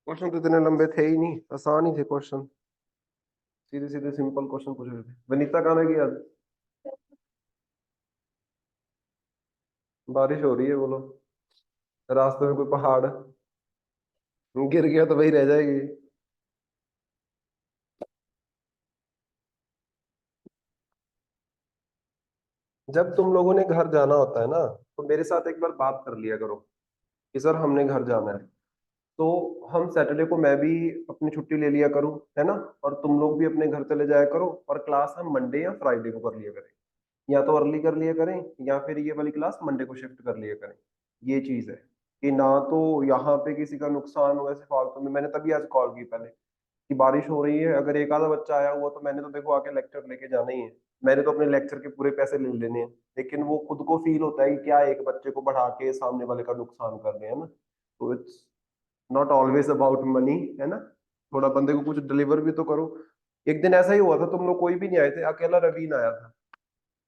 Question तो इतने लंबे थे ही नहीं, आसान ही थे क्वेश्चन। सीधे सीधे सिंपल क्वेश्चन पूछ रहे थे। वनीता कहाँ रह गई आज? बारिश हो रही है, बोलो। रास्ते में कोई पहाड़ गिर गया तो वही रह जाएगी। जब तुम लोगों ने घर जाना होता है ना, तो मेरे साथ एक बार बात कर लिया करो कि सर हमने घर जाना है। तो हम सैटरडे को मैं भी अपनी छुट्टी ले लिया करूँ, है ना। और तुम लोग भी अपने घर चले जाया करो, और क्लास हम मंडे या फ्राइडे को कर लिया करें। या तो अर्ली कर लिया करें, या फिर ये वाली क्लास मंडे को शिफ्ट कर लिया करें। ये चीज है कि ना तो यहाँ पे किसी का नुकसान हो ऐसे फालतू में। मैंने तभी आज कॉल की पहले कि बारिश हो रही है, अगर एक आधा बच्चा आया हुआ तो मैंने तो देखो आके लेक्चर लेके जाना ही है। मैंने तो अपने लेक्चर के पूरे पैसे ले लेने हैं। लेकिन वो खुद को फील होता है कि क्या एक बच्चे को बढ़ा के सामने वाले का नुकसान कर रहे हैं ना। तो it's not always about money, है ना। थोड़ा बंदे को कुछ डिलीवर भी तो करो। एक दिन ऐसा ही हुआ था, तुम लोग कोई भी नहीं आए थे, अकेला रवीन आया था।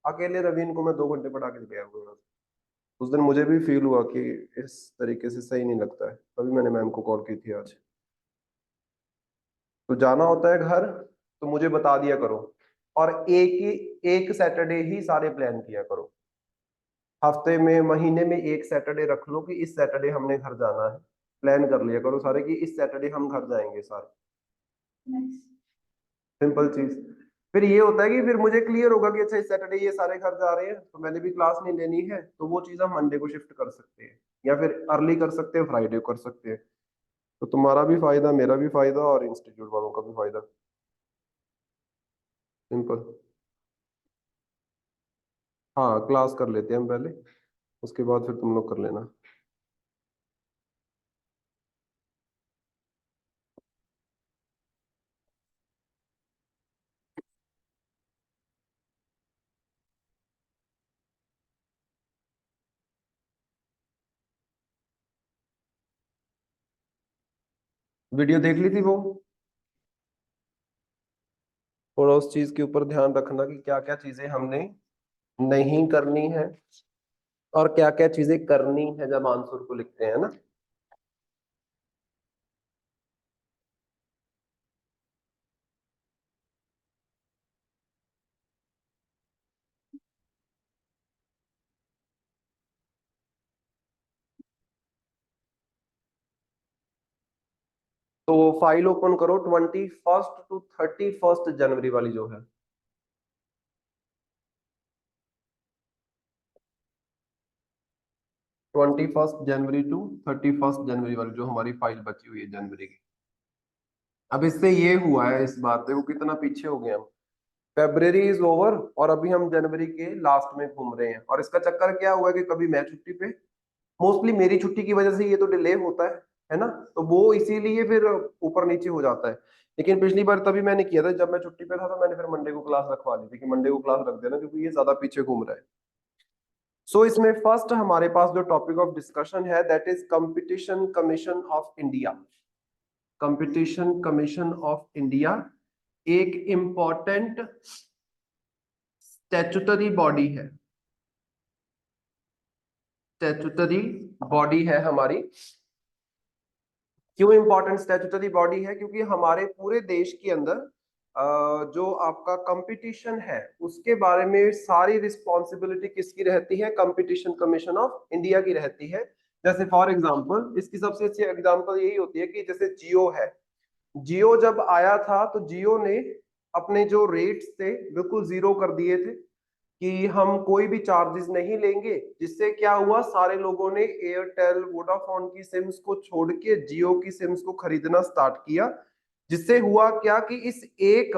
अकेले रवीन को मैं 2 घंटे पढ़ा के गया हुआ। उस दिन मुझे भी फील हुआ कि इस तरीके से सही नहीं लगता है, तभी मैंने मैम को कॉल की थी आज। तो जाना होता है घर तो मुझे बता दिया करो। और एक सैटरडे ही सारे प्लान किया करो। हफ्ते में, महीने में एक सैटरडे रख लो कि इस सैटरडे हमने घर जाना है। प्लान कर लिया करो सारे कि इस सैटरडे हम घर जाएंगे सारे। सिंपल चीज। फिर ये होता है कि फिर मुझे क्लियर होगा कि अच्छा इस सैटरडे ये सारे घर जा रहे हैं तो मैंने भी क्लास नहीं लेनी है, तो वो चीज हम मंडे को शिफ्ट कर सकते हैं। या फिर अर्ली कर सकते हैं, फ्राइडे को कर सकते हैं। तो तुम्हारा भी फायदा, मेरा भी फायदा, और इंस्टीट्यूट वालों का भी फायदा। सिंपल। हाँ, क्लास कर लेते हैं हम पहले, उसके बाद फिर तुम लोग कर लेना। वीडियो देख ली थी वो? थोड़ा उस चीज के ऊपर ध्यान रखना कि क्या क्या चीजें हमने नहीं करनी है, और क्या क्या चीजें करनी है जब आंसर को लिखते हैं ना। तो फाइल ओपन करो 21 टू 31 जनवरी वाली जो है। 21 जनवरी टू 31 जनवरी वाली जो हमारी फाइल बची हुई है जनवरी की। अब इससे ये हुआ है, इस बात देखो कितना पीछे हो गए हम। फेब्रवरी इज ओवर और अभी हम जनवरी के लास्ट में घूम रहे हैं। और इसका चक्कर क्या हुआ है कि कभी मैं छुट्टी पे, मोस्टली मेरी छुट्टी की वजह से ये तो डिले होता है ना। तो वो इसीलिए फिर ऊपर नीचे हो जाता है। लेकिन पिछली बार तभी मैंने किया था जब मैं छुट्टी पे था, तो मैंने फिर मंडे को क्लास रखवा ली थी कि मंडे को क्लास रख देना क्योंकि ये ज्यादा पीछे घूम रहा है। सो इसमें फर्स्ट हमारे पास जो टॉपिक ऑफ डिस्कशन है that is competition Commission of India. Competition Commission of India एक इंपॉर्टेंट स्टैट्यूटरी बॉडी है। स्टैट्यूटरी बॉडी है हमारी। क्यों इंपॉर्टेंट स्टैट्यूटरी बॉडी है? क्योंकि हमारे पूरे देश के अंदर जो आपका कंपटीशन है उसके बारे में सारी रिस्पॉन्सिबिलिटी किसकी रहती है? कंपटीशन कमीशन ऑफ इंडिया की रहती है। जैसे फॉर एग्जांपल, इसकी सबसे अच्छी एग्जांपल यही होती है कि जैसे जियो है। जियो जब आया था तो जियो ने अपने जो रेट्स थे बिल्कुल जीरो कर दिए थे कि हम कोई भी चार्जेस नहीं लेंगे। जिससे क्या हुआ, सारे लोगों ने एयरटेल वोडाफोन की सिम्स को छोड़ के जियो की सिम्स को खरीदना स्टार्ट किया। जिससे हुआ क्या कि इस एक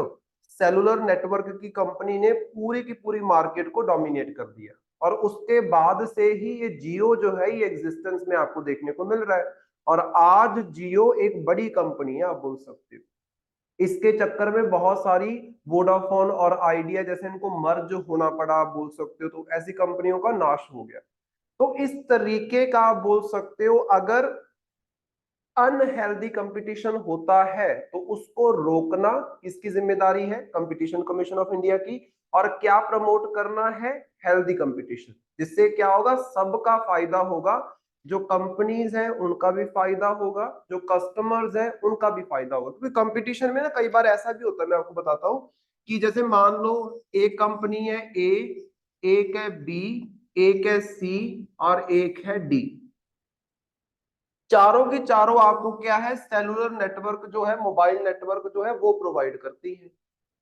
सेलुलर नेटवर्क की कंपनी ने पूरी की पूरी मार्केट को डोमिनेट कर दिया। और उसके बाद से ही ये जियो जो है ये एग्जिस्टेंस में आपको देखने को मिल रहा है। और आज जियो एक बड़ी कंपनी है, आप बोल सकते हो। इसके चक्कर में बहुत सारी वोडाफोन और आइडिया जैसे इनको मर्ज होना पड़ा, आप बोल सकते हो। तो ऐसी कंपनियों का नाश हो गया। तो इस तरीके का आप बोल सकते हो, अगर अनहेल्दी कंपटीशन होता है तो उसको रोकना किसकी जिम्मेदारी है? कंपटीशन कमीशन ऑफ इंडिया की। और क्या प्रमोट करना है? Healthy competition. जिससे क्या होगा, सबका फायदा होगा। जो कंपनीज हैं उनका भी फायदा होगा, जो कस्टमर्स हैं उनका भी फायदा होगा। क्योंकि कंपटीशन में ना कई बार ऐसा भी होता है, मैं आपको बताता हूँ कि जैसे मान लो एक कंपनी है ए, एक है बी, एक है सी और एक है डी। चारों की चारों आपको क्या है, सेलुलर नेटवर्क जो है, मोबाइल नेटवर्क जो है वो प्रोवाइड करती है।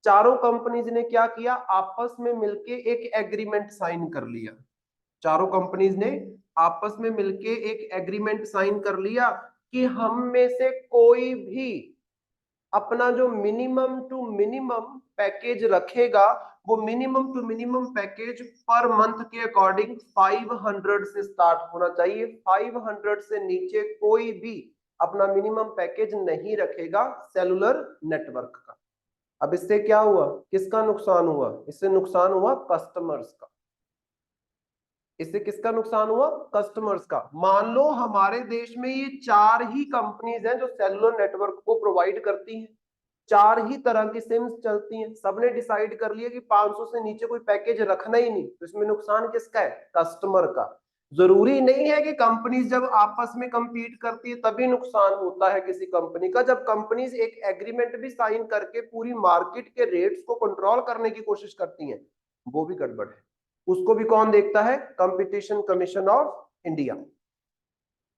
चारों कंपनीज ने क्या किया, आपस में मिलके एक एग्रीमेंट साइन कर लिया। चारों कंपनीज ने आपस में मिलके एक एग्रीमेंट साइन कर लिया कि हम में से कोई भी अपना जो मिनिमम टू मिनिमम पैकेज रखेगा, वो minimum to minimum package per month के अकॉर्डिंग 500 से स्टार्ट होना चाहिए। 500 से नीचे कोई भी अपना मिनिमम पैकेज नहीं रखेगा सेलुलर नेटवर्क का। अब इससे क्या हुआ, किसका नुकसान हुआ, इससे नुकसान हुआ कस्टमर्स का। इससे किसका नुकसान हुआ, कस्टमर्स का। मान लो हमारे देश में ये चार ही कंपनीज हैं जो सेलुलर नेटवर्क को प्रोवाइड करती हैं, चार ही तरह की सिम्स चलती हैं, सबने डिसाइड कर लिया कि 500 से नीचे कोई पैकेज रखना ही नहीं, तो इसमें नुकसान किसका है, कस्टमर का। जरूरी नहीं है कि कंपनीज जब आपस में कंपीट करती है तभी नुकसान होता है किसी कंपनी का। जब कंपनीज एक एग्रीमेंट भी साइन करके पूरी मार्केट के रेट्स को कंट्रोल करने की कोशिश करती हैं, वो भी गड़बड़ है। उसको भी कौन देखता है, कंपटीशन कमीशन ऑफ इंडिया।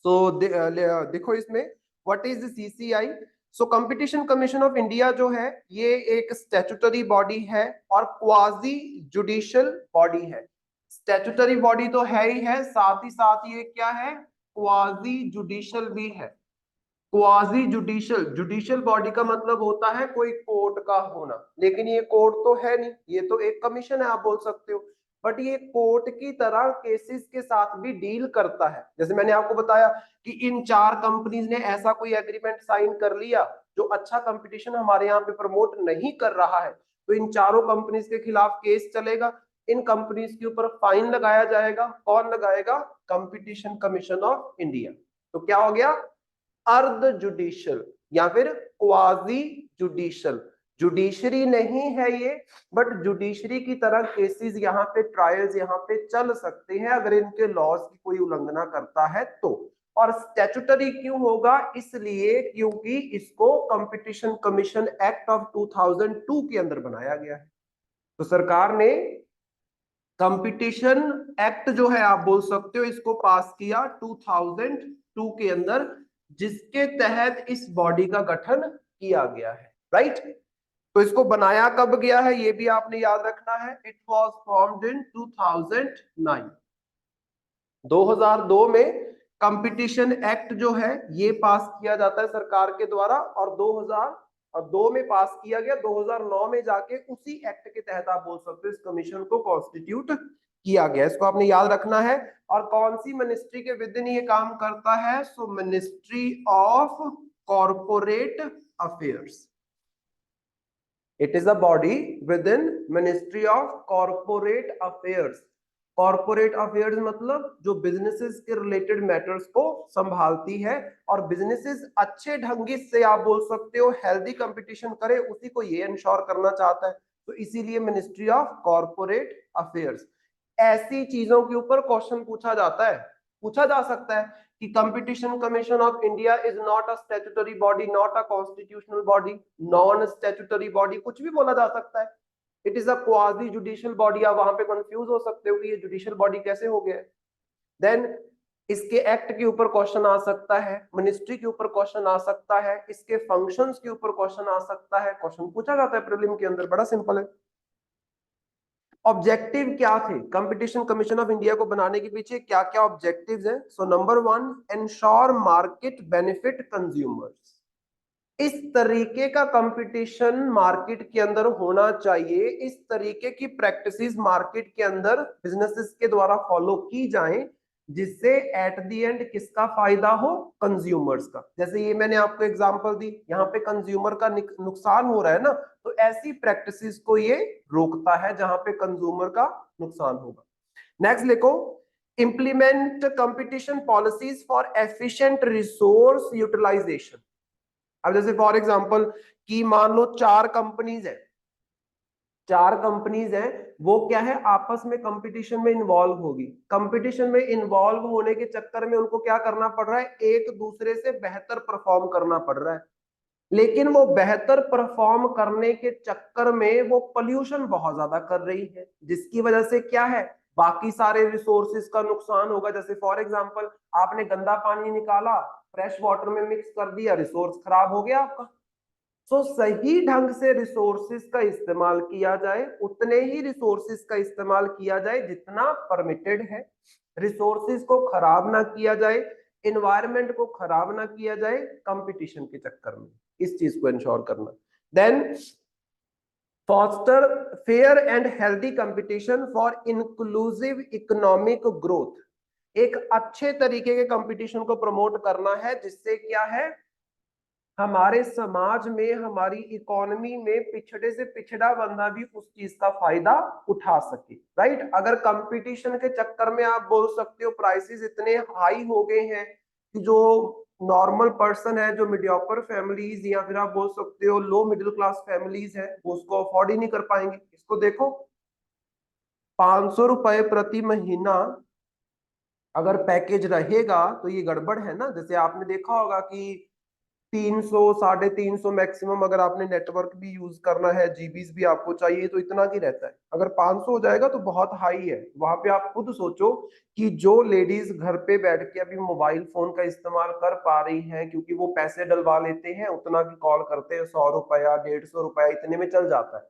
सो देखो इसमें what is CCI. So competition Commission of India जो है ये एक स्टैट्यूटरी बॉडी है और क्वाजी जुडिशियल बॉडी है। स्टैट्यूटरी बॉडी तो है ही है, साथ ही साथ ये क्या है, क्वाजी जुडिशियल भी है। क्वाजी जुडिशियल, जुडिशियल बॉडी का मतलब होता है कोई कोर्ट का होना, लेकिन ये कोर्ट तो है नहीं, ये तो एक कमीशन है आप बोल सकते हो। बट ये कोर्ट की तरह केसेस के साथ भी डील करता है। जैसे मैंने आपको बताया कि इन चार कंपनीज ने ऐसा कोई एग्रीमेंट साइन कर लिया जो अच्छा कंपटीशन हमारे यहाँ पे प्रमोट नहीं कर रहा है, तो इन चारों कंपनीज के खिलाफ केस चलेगा, इन कंपनीज के ऊपर फाइन लगाया जाएगा। कौन लगाएगा, कंपटीशन कमीशन ऑफ इंडिया। तो क्या हो गया, अर्ध जुडिशियल या फिर क्वाजी जुडिशियल। जुडिशरी नहीं है ये, बट जुडिशरी की तरह केसेस यहाँ पे, ट्रायल्स यहाँ पे चल सकते हैं अगर इनके लॉज की कोई उल्लंघना करता है तो। और स्टैट्यूटरी क्यों होगा, इसलिए क्योंकि इसको कंपटीशन कमीशन एक्ट ऑफ 2002 के अंदर बनाया गया है। तो सरकार ने कंपटीशन एक्ट जो है आप बोल सकते हो इसको पास किया 2002 के अंदर, जिसके तहत इस बॉडी का गठन किया गया है, राइट। तो इसको बनाया कब गया है ये भी आपने याद रखना है, इट वाज फॉर्म्ड इन 2009। 2002 में कंपटीशन एक्ट जो है ये पास किया जाता है सरकार के द्वारा, और 2002 में पास किया गया। 2009 में जाके उसी एक्ट के तहत आप बोल सकते हो इस कमीशन को कॉन्स्टिट्यूट किया गया। इसको आपने याद रखना है। और कौन सी मिनिस्ट्री के विद इन ये काम करता है, सो ministry of corporate affairs. It is a body with in ministry of corporate affairs. Corporate affairs मतलब जो बिजनेसेस के रिलेटेड मैटर्स को संभालती है, और बिजनेसेस अच्छे ढंग से आप बोल सकते हो हेल्दी कंपटीशन करे, उसी को ये इंश्योर करना चाहता है। तो इसीलिए मिनिस्ट्री ऑफ कॉर्पोरेट अफेयर्स। ऐसी चीजों के ऊपर क्वेश्चन पूछा जाता है, पूछा जा सकता है कि competition Commission of India is not a statutory body, not a constitutional body, non statutory body, कुछ भी बोला जा सकता है। It is a quasi judicial body. आप वहां पे कंफ्यूज हो सकते हो कि ये जुडिशियल बॉडी कैसे हो गया। देन इसके एक्ट के ऊपर क्वेश्चन आ सकता है, मिनिस्ट्री के ऊपर क्वेश्चन आ सकता है, इसके फंक्शंस के ऊपर क्वेश्चन आ सकता है। क्वेश्चन पूछा जाता है प्रीलिम के अंदर, बड़ा सिंपल है। ऑब्जेक्टिव क्या थे कंपटीशन कमीशन ऑफ इंडिया को बनाने के पीछे, क्या क्या ऑब्जेक्टिव्स हैं। So number 1, ensure market benefit consumers. इस तरीके का कंपटीशन मार्केट के अंदर होना चाहिए, इस तरीके की प्रैक्टिसेस मार्केट के अंदर बिजनेसेस के द्वारा फॉलो की जाएं, जिससे एट द एंड किसका फायदा हो, कंज्यूमर्स का। जैसे ये मैंने आपको एग्जांपल दी, यहाँ पे कंज्यूमर का नुकसान हो रहा है ना, तो ऐसी प्रैक्टिसेस को ये रोकता है जहां पे कंज्यूमर का नुकसान होगा। नेक्स्ट लिखो, implement competition policies for efficient resource utilisation. अब जैसे फॉर एग्जांपल कि मान लो चार कंपनीज है, 4 कंपनीज हैं, वो क्या है, आपस में कंपटीशन में इन्वॉल्व होगी। कंपटीशन में इन्वॉल्व होने के चक्कर में उनको क्या करना पड़ रहा है, एक दूसरे से बेहतर परफॉर्म करना पड़ रहा है। लेकिन वो बेहतर परफॉर्म करने के चक्कर में वो पोल्यूशन बहुत ज्यादा कर रही है, जिसकी वजह से क्या है, बाकी सारे रिसोर्सेज का नुकसान होगा। जैसे फॉर एग्जांपल, आपने गंदा पानी निकाला, फ्रेश वाटर में मिक्स कर दिया, रिसोर्स खराब हो गया आपका। तो सही ढंग से रिसोर्सेज का इस्तेमाल किया जाए, उतने ही रिसोर्सेज का इस्तेमाल किया जाए जितना परमिटेड है। रिसोर्सेज को खराब ना किया जाए, एनवायरनमेंट को खराब ना किया जाए कंपटीशन के चक्कर में, इस चीज को इंश्योर करना। Then foster fair and healthy competition for inclusive economic growth. एक अच्छे तरीके के कंपटीशन को प्रमोट करना है, जिससे क्या है, हमारे समाज में, हमारी इकोनॉमी में पिछड़े से पिछड़ा बंदा भी उस चीज का फायदा उठा सके, राइट। अगर कंपटीशन के चक्कर में आप बोल सकते हो प्राइसेस इतने हाई हो गए हैं कि जो नॉर्मल पर्सन है, जो मीडियोकर फैमिलीज या फिर आप बोल सकते हो लो मिडिल क्लास फैमिलीज है, वो उसको अफोर्ड ही नहीं कर पाएंगे। इसको देखो, 500 रुपए प्रति महीना अगर पैकेज रहेगा तो ये गड़बड़ है ना। जैसे आपने देखा होगा कि 300 350 मैक्सिमम अगर आपने नेटवर्क भी यूज करना है, जीबीज भी आपको चाहिए, तो इतना की रहता है। अगर 500 हो जाएगा तो बहुत हाई है। वहां पे आप खुद सोचो कि जो लेडीज घर पे बैठ के अभी मोबाइल फोन का इस्तेमाल कर पा रही हैं, क्योंकि वो पैसे डलवा लेते हैं, उतना की कॉल करते हैं, 100 रुपया 150 रुपया इतने में चल जाता है,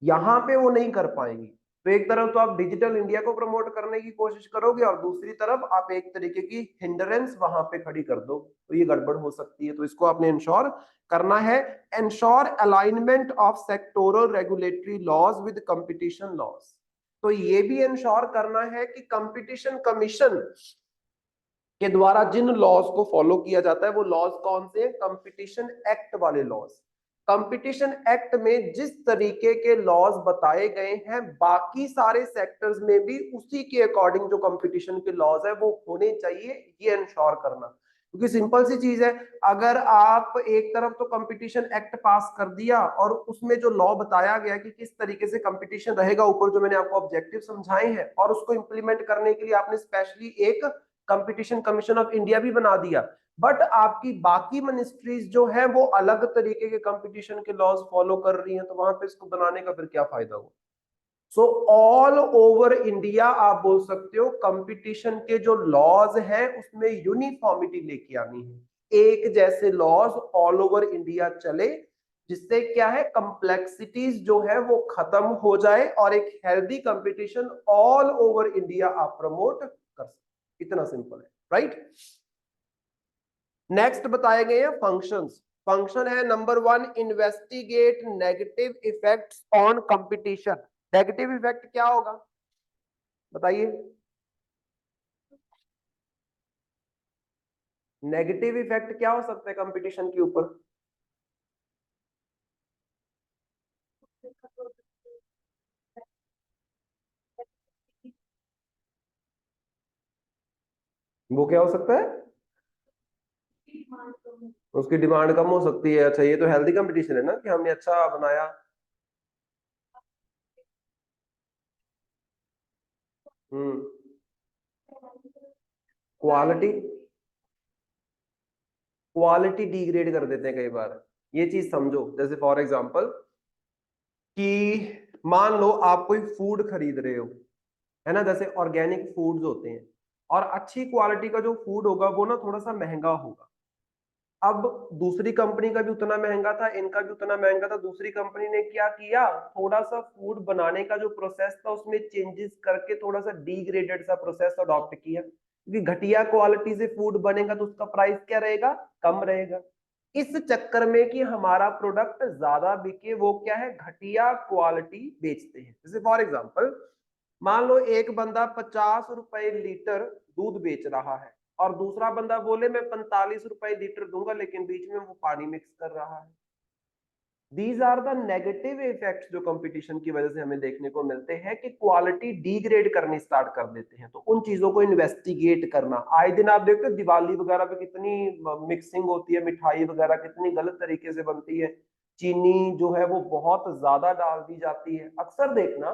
यहाँ पे वो नहीं कर पाएंगी। तो एक तरफ तो आप डिजिटल इंडिया को प्रमोट करने की कोशिश करोगे, और दूसरी तरफ आप एक तरीके की हिंड्रेंस वहां पे खड़ी कर दो, तो ये गड़बड़ हो सकती है। तो इसको आपने इंश्योर करना है। Ensure alignment of sectoral regulatory laws with competition laws. तो ये भी इंश्योर करना है कि कंपटीशन कमीशन के द्वारा जिन लॉज को फॉलो किया जाता है, वो लॉज कौन से हैं, कंपटीशन एक्ट वाले लॉज। कंपटीशन एक्ट में जिस तरीके के लॉज बताए गए हैं, बाकी सारे सेक्टर्स में भी उसी के अकॉर्डिंग जो कंपटीशन के लॉज है वो होने चाहिए, ये इंश्योर करना। क्योंकि सिंपल सी चीज है, अगर आप एक तरफ तो कंपटीशन एक्ट पास कर दिया और उसमें जो लॉ बताया गया कि किस तरीके से कंपटीशन रहेगा, ऊपर जो मैंने आपको ऑब्जेक्टिव समझाए हैं, और उसको इंप्लीमेंट करने के लिए आपने स्पेशली एक कंपटीशन कमीशन ऑफ इंडिया भी बना दिया, बट आपकी बाकी मिनिस्ट्रीज जो है वो अलग तरीके के कंपटीशन के लॉज फॉलो कर रही हैं, तो वहां पे इसको बनाने का फिर क्या फायदा हुआ। सो ऑल ओवर इंडिया आप बोल सकते हो कंपटीशन के जो लॉज हैं उसमें यूनिफॉर्मिटी लेके आनी है, एक जैसे लॉज ऑल ओवर इंडिया चले, जिससे क्या है, कॉम्प्लेक्सिटीज जो है वो खत्म हो जाए और एक healthy competition all over India आप प्रमोट कर सकते। इतना सिंपल है, राइट। नेक्स्ट बताए गए हैं फंक्शंस। फंक्शन है number 1, investigate negative effects on competition. Negative effect क्या होगा, बताइए। नेगेटिव इफेक्ट क्या हो सकता है कंपटीशन के ऊपर। वो क्या हो सकता है, उसकी डिमांड कम हो सकती है। अच्छा, ये तो हेल्दी कंपटीशन है ना, कि हमने अच्छा बनाया। हम्म। क्वालिटी, क्वालिटी डिग्रेड कर देते हैं कई बार। ये चीज समझो, जैसे फॉर एग्जांपल कि मान लो आप कोई फूड खरीद रहे हो, है ना, जैसे ऑर्गेनिक फूड्स होते हैं, और अच्छी क्वालिटी का जो फूड होगा वो ना थोड़ा सा महंगा होगा। अब दूसरी कंपनी का भी उतना महंगा था, इनका भी उतना महंगा था, दूसरी कंपनी ने क्या किया, थोड़ा सा फूड बनाने का जो प्रोसेस था उसमें चेंजेस करके थोड़ा सा डिग्रेडेड सा प्रोसेस अडॉप्ट किया, क्योंकि घटिया क्वालिटी से फूड बनेगा तो उसका प्राइस क्या रहेगा, कम रहेगा। इस चक्कर में कि हमारा प्रोडक्ट ज्यादा बिके, वो क्या है, घटिया क्वालिटी बेचते हैं। जैसे फॉर एग्जांपल, मान लो एक बंदा 50 रुपए लीटर दूध बेच रहा है, और दूसरा बंदा बोले मैं 45 रुपए लीटर दूंगा, लेकिन बीच में वो पानी मिक्स कर रहा है। These are the negative effects जो कंपटीशन की वजह से हमें देखने को मिलते हैं, कि क्वालिटी डिग्रेड करनी स्टार्ट कर देते हैं। तो उन चीजों को इन्वेस्टिगेट करना, आए दिन आप देखते हो दिवाली वगैरह पे कितनी मिक्सिंग होती है, मिठाई वगैरह कितनी गलत तरीके से बनती है, चीनी जो है वो बहुत ज्यादा डाल दी जाती है। अक्सर देखना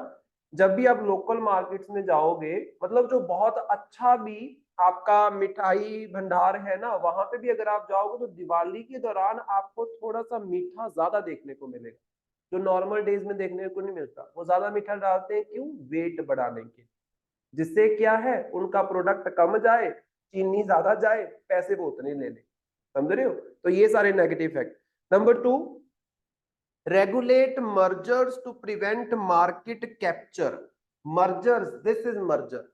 जब भी आप लोकल मार्केट्स में जाओगे, मतलब जो बहुत अच्छा भी आपका मिठाई भंडार है ना, वहां पे भी अगर आप जाओगे तो दिवाली के दौरान आपको थोड़ा सा मीठा ज्यादा देखने को मिलेगा, जो नॉर्मल डेज में देखने को नहीं मिलता। वो ज्यादा मीठा डालते हैं, क्यों? वेट बढ़ाने के, जिससे क्या है उनका प्रोडक्ट कम जाए, चीनी ज्यादा जाए, पैसे वो उतने ले ले। समझ रहे हो? तो ये सारे negative fact. Number 2, regulate mergers to prevent market capture. Mergers, this is merger.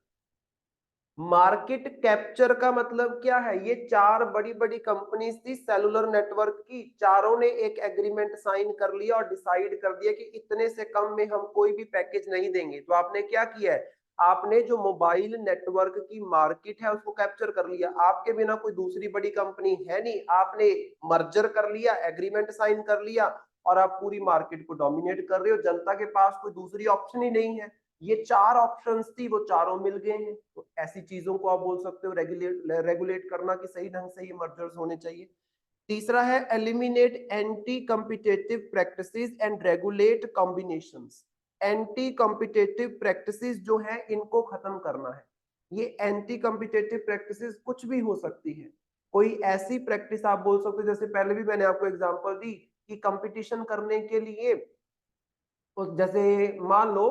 Market capture का मतलब क्या है? ये 4 बड़ी बड़ी कंपनीज थी सेलुलर नेटवर्क की, चारों ने एक एग्रीमेंट साइन कर लिया और डिसाइड कर दिया कि इतने से कम में हम कोई भी पैकेज नहीं देंगे। तो आपने क्या किया है? आपने जो मोबाइल नेटवर्क की मार्केट है उसको कैप्चर कर लिया। आपके बिना कोई दूसरी बड़ी कंपनी है नहीं, आपने मर्जर कर लिया, एग्रीमेंट साइन कर लिया, और आप पूरी मार्केट को डोमिनेट कर रहे हो। जनता के पास कोई दूसरी ऑप्शन ही नहीं है। ये 4 ऑप्शंस थी, वो चारों मिल गए हैं। तो ऐसी चीजों को आप बोल सकते हो रेगुलेट करना, कि सही ढंग से ये मर्जर्स होने चाहिए। तीसरा है eliminate anti competitive practices and regulate combinations. Anti competitive practices जो है इनको खत्म करना है। ये एंटी कॉम्पिटिटिव प्रैक्टिसेस कुछ भी हो सकती है। कोई ऐसी प्रैक्टिस आप बोल सकते हो, जैसे पहले भी मैंने आपको एग्जांपल दी कि कंपटीशन करने के लिए, जैसे मान लो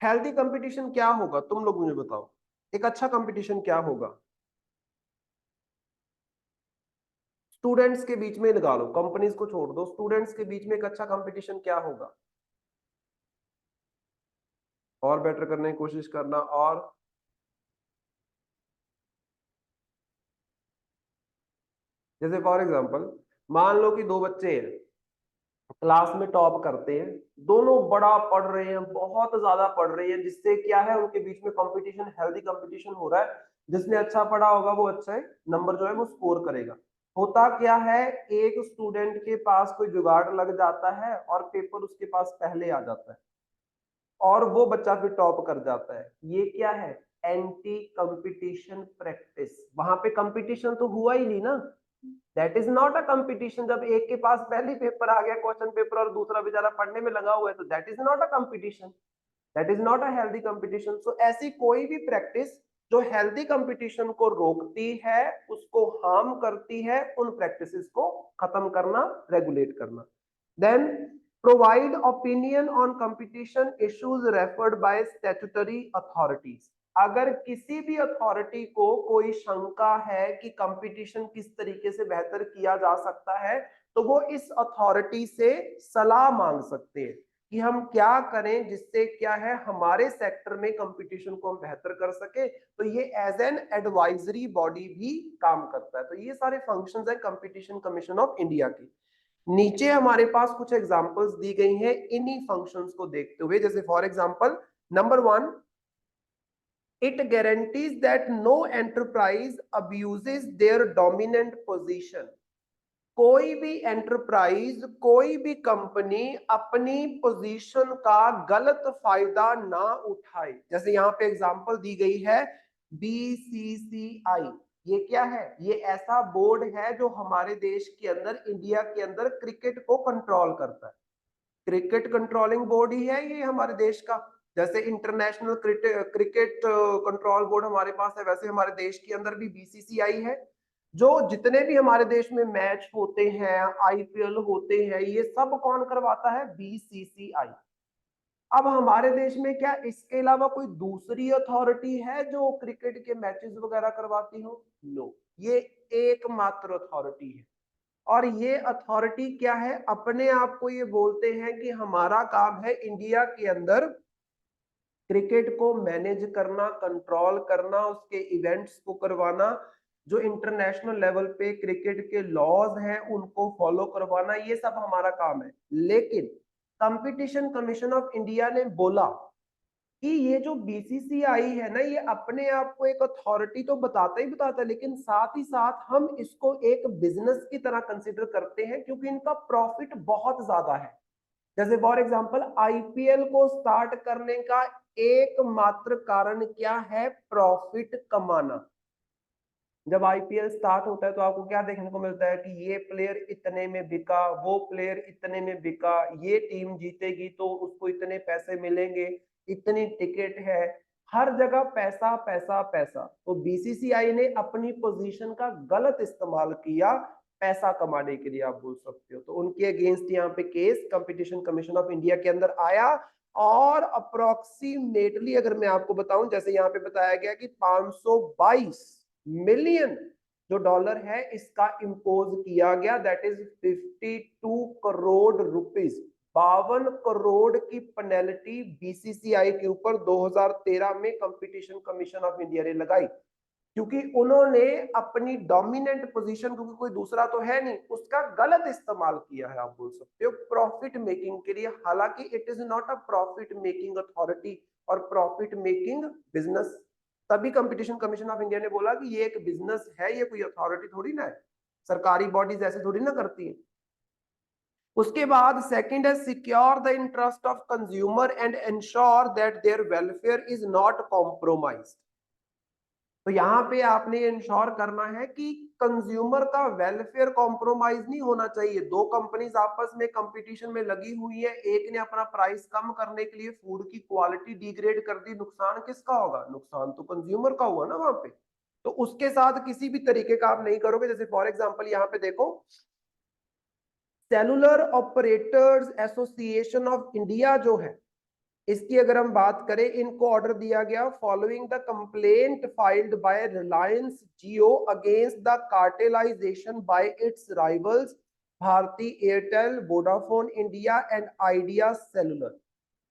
हेल्दी कंपटीशन क्या होगा, तुम लोग मुझे बताओ। एक अच्छा कंपटीशन क्या होगा? स्टूडेंट्स के बीच में लगा लो, कंपनीज को छोड़ दो, स्टूडेंट्स के बीच में एक अच्छा कंपटीशन क्या होगा? और बेटर करने की कोशिश करना। और जैसे फॉर एग्जांपल मान लो कि दो बच्चे हैं, क्लास में टॉप करते हैं, दोनों बड़ा पढ़ रहे हैं, बहुत ज्यादा पढ़ रहे हैं, जिससे क्या है उनके बीच में कंपटीशन, हेल्दी कंपटीशन हो रहा है। जिसने अच्छा पढ़ा होगा वो अच्छे नंबर जो है वो स्कोर करेगा। होता क्या है, एक स्टूडेंट के पास कोई जुगाड़ लग जाता है और पेपर उसके पास पहले आ जाता है, और वो बच्चा फिर टॉप कर जाता है। ये क्या है? Anti competition practice. वहां पे कंपटीशन तो हुआ ही नहीं ना, that is not a competition. जब एक के पास पहले पेपर आ गया, क्वेश्चन पेपर, और दूसरा बेचारा पढ़ने में लगा हुआ है, तो that is not a competition, that is not a healthy competition. So ऐसी कोई भी प्रैक्टिस जो हेल्दी कंपटीशन को रोकती है, उसको हार्म करती है, उन प्रैक्टिसेस को खत्म करना, रेगुलेट करना। Then provide opinion on competition issues referred by statutory authorities. अगर किसी भी अथॉरिटी को कोई शंका है कि कंपटीशन किस तरीके से बेहतर किया जा सकता है, तो वो इस अथॉरिटी से सलाह मांग सकते हैं कि हम क्या करें जिससे क्या है हमारे सेक्टर में कंपटीशन को हम बेहतर कर सके। तो ये एज एन एडवाइजरी बॉडी भी काम करता है। तो ये सारे फंक्शंस है कंपटीशन कमीशन ऑफ इंडिया की। नीचे हमारे पास कुछ एग्जांपल्स दी गई हैं इन्हीं फंक्शंस को देखते हुए। जैसे for example number 1, it guarantees that no enterprise abuses their dominant position। कोई भी एंटरप्राइज, कोई भी कंपनी अपनी पोजीशन का गलत फायदा ना उठाए। जैसे यहाँ पे एग्जांपल दी गई है बीसीसीआई। ये क्या है? ये ऐसा बोर्ड है जो हमारे देश के अंदर, इंडिया के अंदर क्रिकेट को कंट्रोल करता है। क्रिकेट कंट्रोलिंग बोर्ड ही है ये हमारे देश का। जैसे इंटरनेशनल क्रिकेट कंट्रोल बोर्ड हमारे पास है, वैसे हमारे देश के अंदर भी बीसीसीआई है। जो जितने भी हमारे देश में मैच होते हैं, आईपीएल होते हैं, ये सब कौन करवाता है? बीसीसीआई। अब हमारे देश में क्या इसके अलावा कोई दूसरी अथॉरिटी है जो क्रिकेट के मैचेस वगैरह करवाती हो? नो, ये एकमात्र अथॉरिटी है। और ये अथॉरिटी क्या है? अपने आप को ये बोलते हैं कि हमारा काम है इंडिया के अंदर क्रिकेट को मैनेज करना, कंट्रोल करना, उसके इवेंट्स को करवाना, जो इंटरनेशनल लेवल पे क्रिकेट के लॉज हैं उनको फॉलो करवाना, ये सब हमारा काम है। लेकिन कंपटीशन कमीशन ऑफ इंडिया ने बोला कि ये जो बीसीसीआई है ना, ये अपने आप को एक अथॉरिटी तो बताता ही बताता है, लेकिन साथ ही साथ हम इसको एक बिजनेस की तरह कंसिडर करते हैं, क्योंकि इनका प्रॉफिट बहुत ज्यादा है। जैसे फॉर एग्जांपल आईपीएल को स्टार्ट करने का एकमात्र कारण क्या है? प्रॉफिट कमाना। जब आईपीएल स्टार्ट होता है तो आपको क्या देखने को मिलता है कि ये प्लेयर इतने में बिका, वो प्लेयर इतने में बिका, ये टीम जीतेगी तो उसको इतने पैसे मिलेंगे, इतनी टिकट है, हर जगह पैसा पैसा पैसा। तो बीसीसीआई ने अपनी पोजीशन का गलत इस्तेमाल किया पैसा कमाने के लिए, आप बोल सकते हो। तो उनके अगेंस्ट यहाँ पे case competition Commission of India के अंदर आया, और अप्रोक्सीमेटली अगर मैं आपको बताऊं, जैसे यहाँ पे बताया गया कि 522 मिलियन जो डॉलर है इसका इंपोज किया गया, that is 52 crore rupees, 52 crore की पेनल्टी बीसीसीआई के ऊपर 2013 में कंपटीशन कमीशन ऑफ इंडिया ने लगाई, क्योंकि उन्होंने अपनी डोमिनेंट पोजीशन, क्योंकि कोई दूसरा तो है नहीं, उसका गलत इस्तेमाल किया है, आप बोल सकते हो, प्रॉफिट मेकिंग के लिए। हालांकि it is not a profit making authority और प्रॉफिट मेकिंग बिजनेस, तभी कंपटीशन कमीशन ऑफ इंडिया ने बोला कि ये एक बिजनेस है, ये कोई अथॉरिटी थोड़ी ना है, सरकारी बॉडीज ऐसे थोड़ी ना करती है। उसके बाद सेकंड है secure the interest of consumer and ensure that their welfare is not compromised. तो यहाँ पे आपने इंश्योर करना है कि कंज्यूमर का वेलफेयर कॉम्प्रोमाइज नहीं होना चाहिए। दो कंपनीज आपस में कंपटीशन में लगी हुई है, एक ने अपना प्राइस कम करने के लिए फूड की क्वालिटी डिग्रेड कर दी, नुकसान किसका होगा? नुकसान तो कंज्यूमर का हुआ ना वहां पे। तो उसके साथ किसी भी तरीके का आप नहीं करोगे। जैसे फॉर एग्जाम्पल यहाँ पे देखो, cellular operators association of India जो है, इसकी अगर हम बात करें, इनको ऑर्डर दिया गया following the complaint filed by Reliance Jio against the cartelisation by its rivals Bharti Airtel, Vodafone India and Idea Cellular.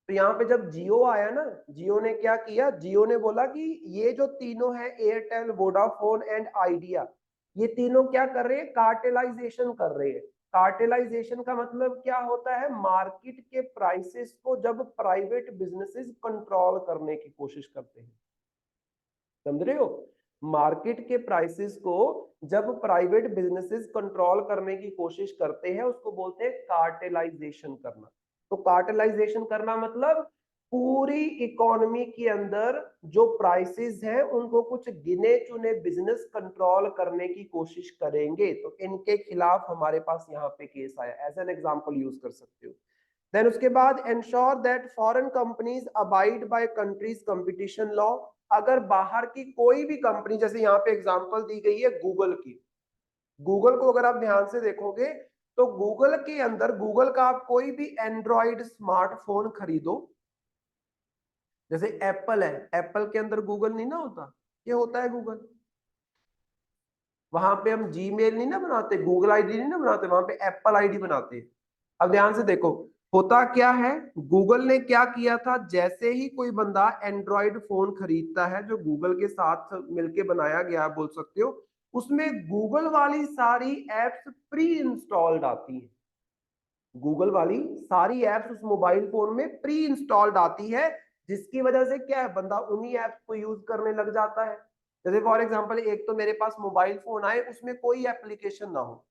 तो यहाँ पे जब जियो आया ना, जियो ने क्या किया, जियो ने बोला कि ये जो तीनों है, एयरटेल, वोडाफोन एंड आइडिया, ये तीनों क्या कर रहे हैं? कार्टेलाइजेशन कर रहे हैं। कार्टेलाइजेशन का मतलब क्या होता है? मार्केट के प्राइसेस को जब प्राइवेट बिजनेसेस कंट्रोल करने की कोशिश करते हैं, समझ रहे हो? मार्केट के प्राइसेस को जब प्राइवेट बिजनेसेस कंट्रोल करने की कोशिश करते हैं, उसको बोलते हैं कार्टेलाइजेशन करना। तो कार्टेलाइजेशन करना मतलब पूरी इकोनॉमी के अंदर जो प्राइसेस हैं उनको कुछ गिने चुने बिजनेस कंट्रोल करने की कोशिश करेंगे। तो इनके खिलाफ हमारे पास यहाँ पे केस आया, एज एन एग्जांपल यूज कर सकते हो। देन उसके बाद ensure that foreign companies abide by countries competition law. अगर बाहर की कोई भी कंपनी, जैसे यहाँ पे एग्जांपल दी गई है गूगल की, गूगल को अगर आप ध्यान से देखोगे तो गूगल के अंदर, गूगल का आप कोई भी एंड्रॉइड स्मार्टफोन खरीदो, जैसे एप्पल है, एप्पल के अंदर गूगल नहीं ना होता, ये होता है गूगल। वहां पे हम जीमेल नहीं ना बनाते, गूगल आईडी नहीं ना बनाते, वहां पे एप्पल आईडी बनाते हैं। अब ध्यान से देखो, होता क्या है, गूगल ने क्या किया था, जैसे ही कोई बंदा एंड्रॉइड फोन खरीदता है जो गूगल के साथ मिलके बनाया गया बोल सकते हो, उसमें गूगल वाली सारी एप्स प्री इंस्टॉल्ड आती हैं। गूगल वाली सारी एप्स उस मोबाइल फोन में प्री इंस्टॉल्ड आती है, जिसकी वजह से क्या है, बंदा उन्हीं एप्स को यूज करने लग जाता है। जैसे फॉर एग्जांपल, एक तो मेरे पास मोबाइल फोन आए, उसमें कोई एप्लीकेशन ना हो,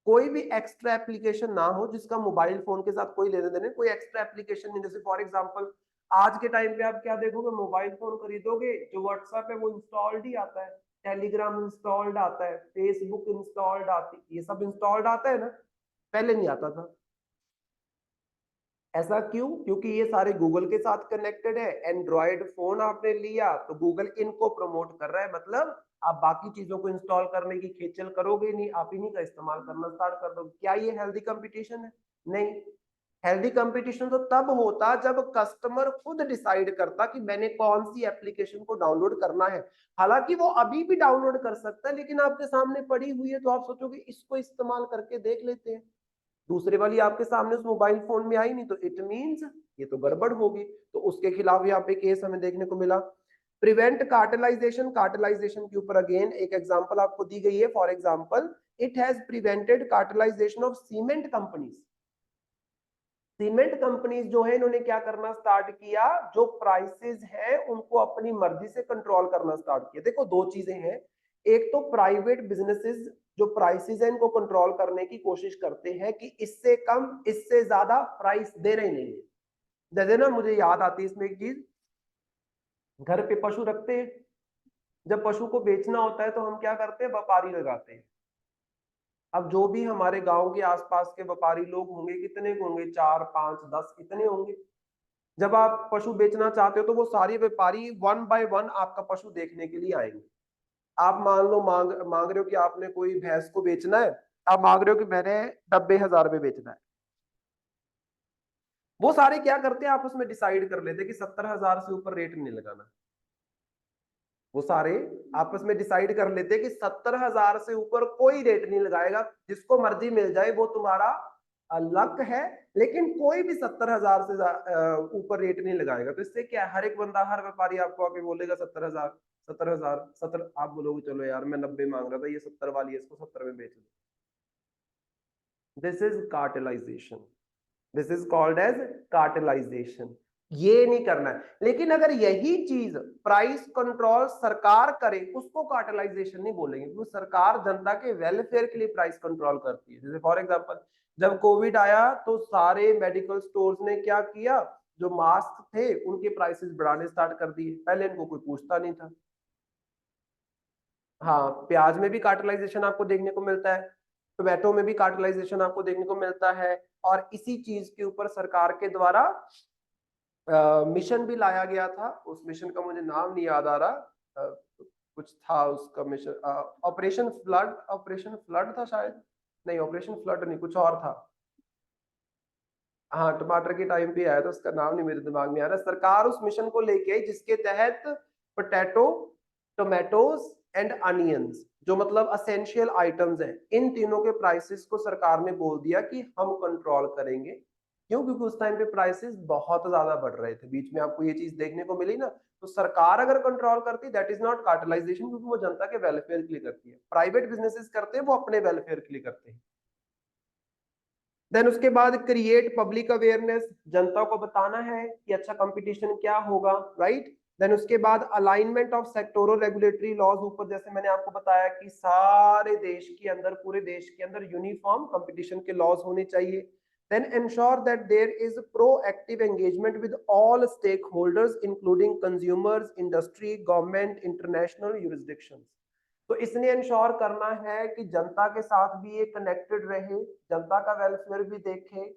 कोई भी एक्स्ट्रा एप्लीकेशन ना हो, जिसका मोबाइल फोन के साथ कोई लेने देने, कोई एक्स्ट्रा एप्लीकेशन नहीं। जैसे फॉर एग्जांपल, आज के टाइम पे आप क्या देखोगे, मोबाइल फोन खरीदोगे, जो व्हाट्सएप है वो इंस्टॉल्ड ही आता है, टेलीग्राम इंस्टॉल्ड आता है, फेसबुक इंस्टॉल्ड आती, ये सब इंस्टॉल्ड आता है ना, पहले नहीं आता था। ऐसा क्यों? क्योंकि ये सारे गूगल के साथ कनेक्टेड है। एंड्रॉयड फोन आपने लिया तो गूगल इनको प्रमोट कर रहा है, मतलब आप बाकी चीजों को इंस्टॉल करने की खेचल करोगे नहीं, आप इन्हीं का इस्तेमाल करना स्टार्ट कर दो। क्या ये हेल्दी कंपटीशन है? नहीं। हेल्दी कंपटीशन तो तब होता जब कस्टमर खुद डिसाइड करता कि मैंने कौन सी एप्लीकेशन को डाउनलोड करना है। हालांकि वो अभी भी डाउनलोड कर सकता है, लेकिन आपके सामने पड़ी हुई है तो आप सोचोगे इसको इस्तेमाल करके देख लेते हैं। दूसरे वाली आपके सामने उस मोबाइल फोन में आई नहीं, तो इट मींस ये तो गड़बड़ होगी। तो उसके खिलाफ यहाँ पे केस हमें देखने को मिला। प्रिवेंट कार्टेलाइजेशन, कार्टेलाइजेशन के ऊपर अगेन एक एग्जांपल आपको दी गई है। For example, it has prevented cartelisation of cement companies. Cement companies जो है, इन्होंने क्या करना स्टार्ट किया, जो प्राइसेस है उनको अपनी मर्जी से कंट्रोल करना स्टार्ट किया। देखो दो चीजें हैं, एक तो प्राइवेट बिजनेसेस जो प्राइसेस है इनको कंट्रोल करने की कोशिश करते हैं कि इससे कम इससे ज्यादा प्राइस दे रहे नहीं है। जैसे ना, मुझे याद आती है इसमें एक चीज, घर पे पशु रखते हैं, जब पशु को बेचना होता है तो हम क्या करते हैं, व्यापारी लगाते हैं। अब जो भी हमारे गांव के आसपास के व्यापारी लोग होंगे, कितने होंगे, 4 5 10 इतने होंगे। जब आप पशु बेचना चाहते हो तो वो सारे व्यापारी वन बाय वन आपका पशु देखने के लिए आएंगे। आप मान लो मांग मांग रहे हो कि आपने कोई भैंस को बेचना है, आप मांग रहे हो कि मैंने 90,000 में बेचना है। वो सारे क्या करते हैं, आपस में डिसाइड कर लेते हैं कि 70,000 से ऊपर रेट नहीं लगाना। वो सारे आपस में डिसाइड कर लेते हैं कि 70,000 से ऊपर कोई रेट नहीं लगाएगा, जिसको मर्जी मिल जाए वो तुम्हारा लक है, लेकिन कोई भी 70,000 से ऊपर रेट नहीं लगाएगा। तो इससे क्या है, हर एक बंदा, हर व्यापारी आपको आके बोलेगा 70,000 70,000 70, आप बोलोगे चलो यार मैं 90 मांग रहा था, ये 70 वाली है, इसको 70 में बेच दो। This is cartelisation, this is called as cartelisation. ये नहीं करना है। लेकिन अगर यही चीज प्राइस कंट्रोल सरकार करे, उसको कार्टेलाइजेशन नहीं बोलेंगे, क्योंकि सरकार जनता के वेलफेयर के लिए प्राइस कंट्रोल करती है। जैसे फॉर एग्जांपल जब कोविड आया तो सारे मेडिकल स्टोर्स ने क्या किया, जो मास्क थे उनके प्राइसेस बढ़ाने स्टार्ट कर दिए। पहले इनको कोई पूछता नहीं था। हाँ, प्याज में भी कार्टेलाइजेशन आपको देखने को मिलता है, टोमेटो में भी कार्टेलाइजेशन आपको देखने को मिलता है। और इसी चीज के ऊपर सरकार के द्वारा मिशन भी लाया गया था। उस मिशन का मुझे नाम नहीं याद आ रहा, कुछ था उसका मिशन, ऑपरेशन फ्लड था शायद, नहीं ऑपरेशन फ्लड नहीं, कुछ और था। हाँ, टमाटर के टाइम पे आया था, उसका नाम नहीं मेरे दिमाग में आ रहा। सरकार उस मिशन को लेके आई जिसके तहत पोटैटो, टोमेटोज एंड अनियंस, जो मतलब असेंशियल आइटम्स हैं, इन तीनों के प्राइसेस को सरकार ने बोल दिया कि हम कंट्रोल करेंगे। क्यों? क्योंकि उस टाइम पे प्राइसेस बहुत ज्यादा बढ़ रहे थे। बीच में आपको ये चीज देखने को मिली ना। तो सरकार अगर कंट्रोल करती, दैट इज नॉट कार्टेलाइजेशन, क्योंकि वो जनता के वेलफेयर के लिए करती है। प्राइवेट बिजनेसेस करते हैं वो अपने वेलफेयर के लिए करते हैं। देन उसके बाद क्रिएट पब्लिक अवेयरनेस, जनता को बताना है कि अच्छा कंपटीशन क्या होगा, राइट। देन उसके बाद alignment of sectoral regulatory laws, ऊपर जैसे मैंने आपको बताया कि सारे देश के अंदर, पूरे देश के अंदर यूनिफॉर्म कंपटीशन के लॉज होने चाहिए। Then ensure that there is proactive engagement with all stakeholders including consumers, industry, government, international jurisdictions। तो इसने इंश्योर करना है कि जनता के साथ भी ये कनेक्टेड रहे, जनता का वेलफेयर भी देखे,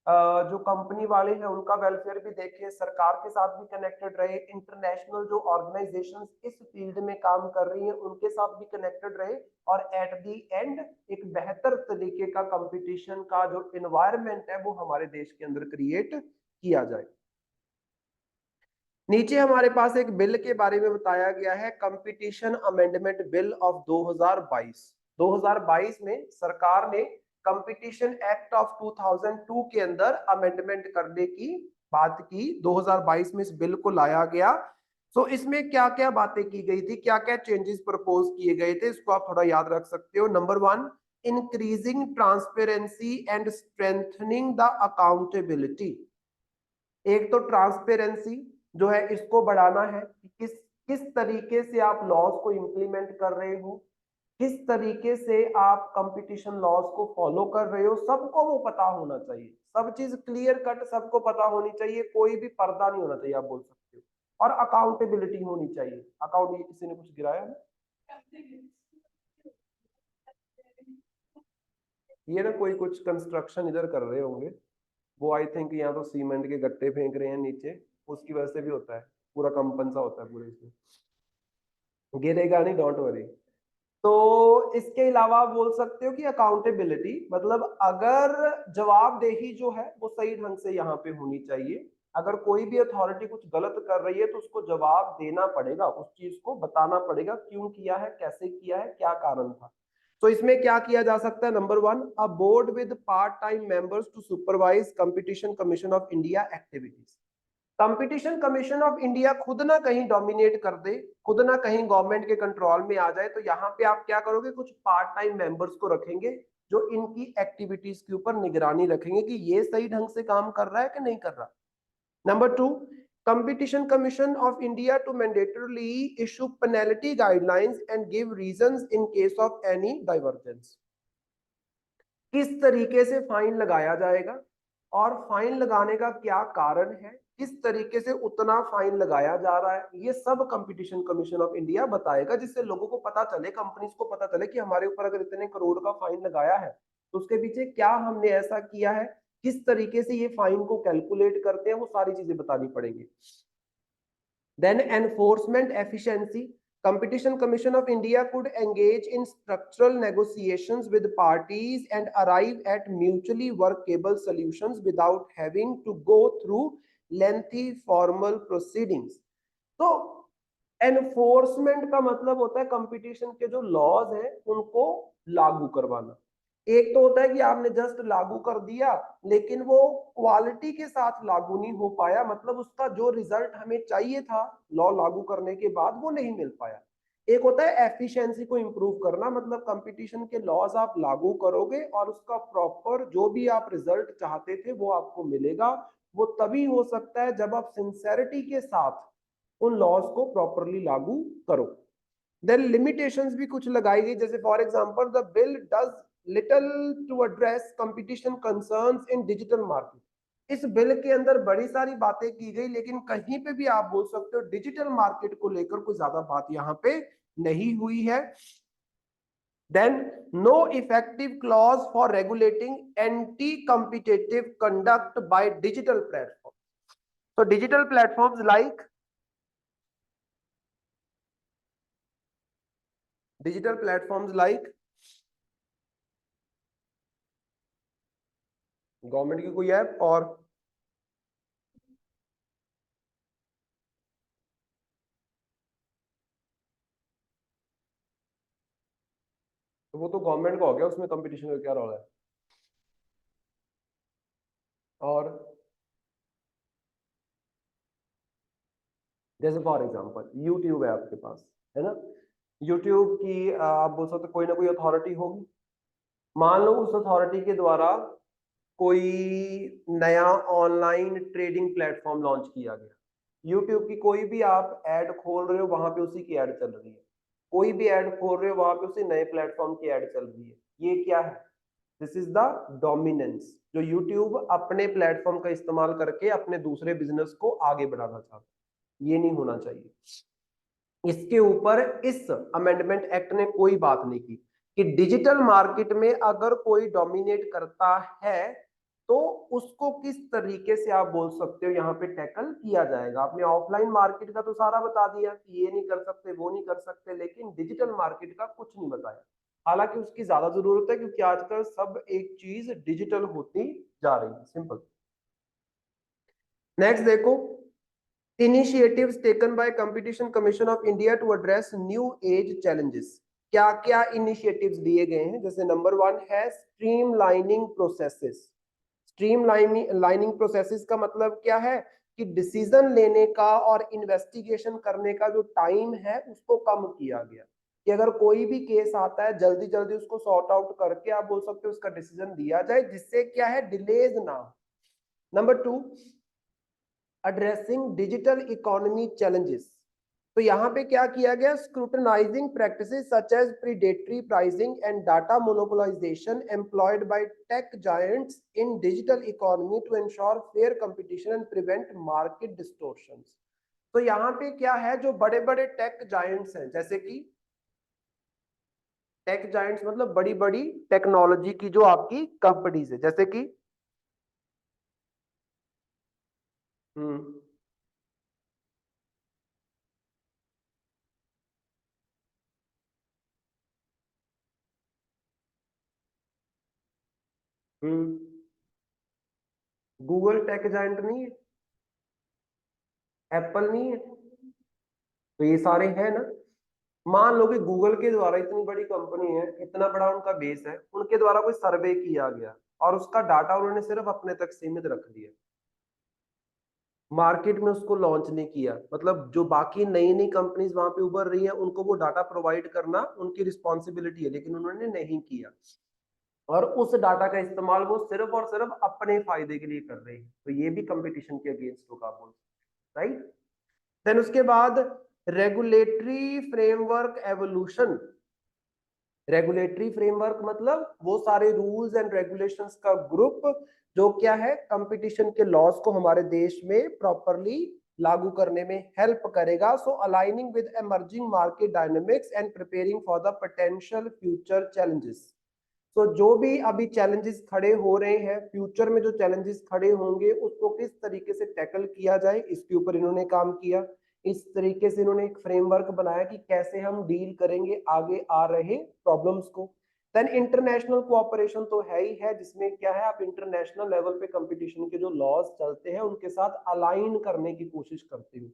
जो कंपनी वाले हैं उनका वेलफेयर भी देखे, सरकार के साथ भी कनेक्टेड रहे, इंटरनेशनल जो ऑर्गेनाइजेशंस इस फील्ड में काम कर रही हैं उनके साथ भी कनेक्टेड रहे, और एट दी एंड एक बेहतर तरीके का कंपटीशन का जो एनवायरनमेंट है वो हमारे देश के अंदर क्रिएट किया जाए। नीचे हमारे पास एक बिल के बारे में बताया गया है, कंपटीशन अमेंडमेंट बिल ऑफ 2022। 2022 में सरकार ने कंपटीशन एक्ट ऑफ 2002 के अंदर अमेंडमेंट करने की बात की। 2022 में इस बिल को लाया गया। तो इसमें क्या क्या बातें की गई थी, क्या क्या चेंजेस प्रपोज किए गए थे, इसको आप थोड़ा याद रख सकते हो। Number 1, increasing transparency and strengthening the accountability. एक तो ट्रांसपेरेंसी जो है इसको बढ़ाना है कि किस तरीके से आप लॉज को इंप्लीमेंट कर रहे हो, किस तरीके से आप कंपटीशन लॉज को फॉलो कर रहे हो, सबको वो पता होना चाहिए। सब चीज क्लियर कट सबको पता होनी चाहिए, कोई भी पर्दा नहीं होना चाहिए, आप बोल सकते हो। और अकाउंटेबिलिटी होनी चाहिए। अकाउंट, ये किसी ने कुछ गिराया ना, ये ना कोई कुछ कंस्ट्रक्शन इधर कर रहे होंगे, वो आई थिंक यहाँ तो सीमेंट के गट्टे फेंक रहे हैं नीचे, उसकी वजह से भी होता है, पूरा कंपन सा होता है पूरे इसमें, गिरेगा नहीं, डोंट वरी। तो इसके अलावा आप बोल सकते हो कि अकाउंटेबिलिटी मतलब अगर जवाबदेही जो है वो सही ढंग से यहाँ पे होनी चाहिए। अगर कोई भी अथॉरिटी कुछ गलत कर रही है तो उसको जवाब देना पड़ेगा, उस चीज को बताना पड़ेगा क्यों किया है, कैसे किया है, क्या कारण था। तो इसमें क्या किया जा सकता है, number 1, a board with part time members to supervise Competition Commission of India activities. Competition Commission of India खुद ना कहीं डोमिनेट कर दे, खुद ना कहीं गवर्नमेंट के कंट्रोल में आ जाए, तो यहाँ पे आप क्या करोगे, कुछ पार्ट टाइम मेंबर्स को रखेंगे जो इनकी एक्टिविटीज के ऊपर निगरानी रखेंगे कि ये सही ढंग से काम कर रहा है कि नहीं कर रहा। Number 2, Competition Commission of India to mandatorily issue penalty guidelines and give reasons in case of any divergence. किस तरीके से फाइन लगाया जाएगा, और फाइन लगाने का क्या कारण है, किस तरीके से उतना फाइन लगाया जा रहा है, ये सब कंपटीशन कमीशन ऑफ इंडिया बताएगा, जिससे लोगों को पता चले, कंपनीज को पता चले कि हमारे ऊपर अगर इतने करोड़ का फाइन लगाया है तो उसके पीछे क्या हमने ऐसा किया है, किस तरीके से ये फाइन को कैलकुलेट करते हैं, वो सारी चीजें बतानी पड़ेंगी। Then enforcement efficiency. Competition Commission of India could engage in structural negotiations with parties and arrive at mutually workable solutions without having to go through lengthy formal proceedings. तो एनफोर्समेंट का मतलब होता है कंपटीशन के जो लॉज हैं उनको लागू करवाना। एक तो होता है कि आपने जस्ट लागू कर दिया लेकिन वो क्वालिटी के साथ लागू नहीं हो पाया, मतलब उसका जो रिजल्ट हमें चाहिए था लॉ लागू करने के बाद वो नहीं मिल पाया। एक होता है एफिशिएंसी को इंप्रूव करना, मतलब कंपटीशन के लॉज आप लागू करोगे और उसका प्रॉपर जो भी आप रिजल्ट चाहते थे वो आपको मिलेगा। वो तभी हो सकता है जब आप सिंसेरिटी के साथ उन लॉज को प्रॉपरली लागू करो। देन लिमिटेशंस भी कुछ लगाई गई, जैसे for example the bill does little to address competition concerns in digital market. इस बिल के अंदर बड़ी सारी बातें की गई लेकिन कहीं पे भी आप बोल सकते हो डिजिटल मार्केट को लेकर कोई ज्यादा बात यहाँ पे नहीं हुई है। Then no effective clause for regulating anti-competitive conduct by digital platforms. So digital platforms like government की कोई ऐप और तो वो तो गवर्नमेंट का हो गया, उसमें कंपटीशन का क्या रोल है। और जैसे फॉर एग्जांपल यूट्यूब है आपके पास, है ना, यूट्यूब की आप बोल सकते कोई ना कोई अथॉरिटी होगी। मान लो उस अथॉरिटी के द्वारा कोई नया ऑनलाइन ट्रेडिंग प्लेटफॉर्म लॉन्च किया गया, यूट्यूब की कोई भी आप ऐड खोल रहे हो वहां पे उसी की ऐड चल रही है, कोई भी ऐड खोल रहे हो वहां पे उसी नए प्लेटफॉर्म की ऐड चल रही है। ये क्या है, दिस इज द डोमिनेंस, जो यूट्यूब अपने प्लेटफॉर्म का इस्तेमाल करके अपने दूसरे बिजनेस को आगे बढ़ाना चाहता है। ये नहीं होना चाहिए। इसके ऊपर इस अमेंडमेंट एक्ट ने कोई बात नहीं की कि डिजिटल मार्केट में अगर कोई डोमिनेट करता है तो उसको किस तरीके से आप बोल सकते हो यहाँ पे टैकल किया जाएगा। आपने ऑफलाइन मार्केट का तो सारा बता दिया कि ये नहीं कर सकते वो नहीं कर सकते, लेकिन डिजिटल मार्केट का कुछ नहीं बताया। हालांकि उसकी ज्यादा जरूरत है क्योंकि आजकल सब एक चीज डिजिटल होती जा रही है। सिंपल। नेक्स्ट देखो, initiatives taken by competition commission of india to address new age challenges। क्या क्या इनिशिएटिव्स लिए गए हैं, जैसे नंबर 1 है स्ट्रीमलाइनिंग प्रोसेसेस। स्ट्रीमलाइनिंग प्रोसेसेस का मतलब क्या है कि डिसीजन लेने का और इन्वेस्टिगेशन करने का जो टाइम है उसको कम किया गया, कि अगर कोई भी केस आता है जल्दी जल्दी उसको सॉर्ट आउट करके आप बोल सकते हो उसका डिसीजन दिया जाए, जिससे क्या है डिलेज ना हो। Number 2, addressing digital economy challenges. तो यहाँ पे क्या किया गया, scrutinising practices such as predatory pricing and data monopolisation employed by tech giants in digital economy to ensure fair competition and prevent market distortions. तो यहाँ पे क्या है, जो बड़े बड़े टेक जायंट्स हैं, जैसे कि टेक जायंट्स मतलब बड़ी बड़ी टेक्नोलॉजी की जो आपकी कंपनीज है, जैसे कि हम्म हम्म गूगल टेक जायंट नहीं है, एप्पल नहीं है, तो ये सारे हैं ना। मान लो कि गूगल के द्वारा, इतनी बड़ी कंपनी है, इतना बड़ा उनका बेस है, उनके द्वारा कोई सर्वे किया गया और उसका डाटा उन्होंने सिर्फ अपने तक सीमित रख दिया, मार्केट में उसको लॉन्च नहीं किया, मतलब जो बाकी नई नई कंपनीज वहां पे उभर रही है उनको वो डाटा प्रोवाइड करना उनकी रिस्पॉन्सिबिलिटी है, लेकिन उन्होंने नहीं किया और उस डाटा का इस्तेमाल वो सिर्फ और सिर्फ अपने फायदे के लिए कर रहे हैं, तो ये भी कंपटीशन के अगेंस्ट होगा, बोल राइट। देन उसके बाद regulatory framework evolution. Regulatory framework मतलब वो सारे रूल्स एंड रेगुलेशंस का ग्रुप जो क्या है कंपटीशन के लॉज को हमारे देश में प्रॉपरली लागू करने में हेल्प करेगा. So aligning with emerging market dynamics and preparing for the potential future challenges. तो जो भी अभी चैलेंजेस खड़े हो रहे हैं, फ्यूचर में जो चैलेंजेस खड़े होंगे उसको किस तरीके से टैकल किया जाए, इसके ऊपर इन्होंने काम किया. इस तरीके से इन्होंने एक फ्रेमवर्क बनाया कि कैसे हम डील करेंगे आगे आ रहे प्रॉब्लम्स को. देन इंटरनेशनल कोऑपरेशन तो है ही है, जिसमें क्या है आप इंटरनेशनल लेवल पे कंपटीशन के जो लॉज चलते हैं उनके साथ अलाइन करने की कोशिश करते हो.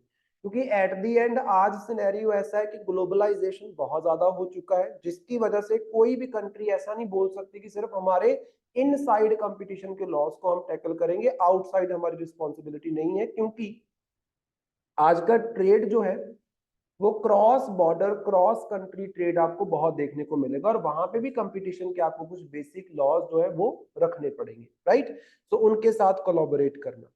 क्योंकि एट द एंड आज सिनेरियो ऐसा है कि ग्लोबलाइजेशन बहुत ज्यादा हो चुका है, जिसकी वजह से कोई भी कंट्री ऐसा नहीं बोल सकती कि सिर्फ हमारे इनसाइड कंपटीशन के लॉस को हम टैकल करेंगे, आउटसाइड हमारी रिस्पॉन्सिबिलिटी नहीं है. क्योंकि आज का ट्रेड जो है वो cross border cross country trade आपको बहुत देखने को मिलेगा, और वहां पे भी कंपटीशन के आपको कुछ बेसिक लॉज जो है वो रखने पड़ेंगे, राइट. तो उनके साथ कोलैबोरेट करना,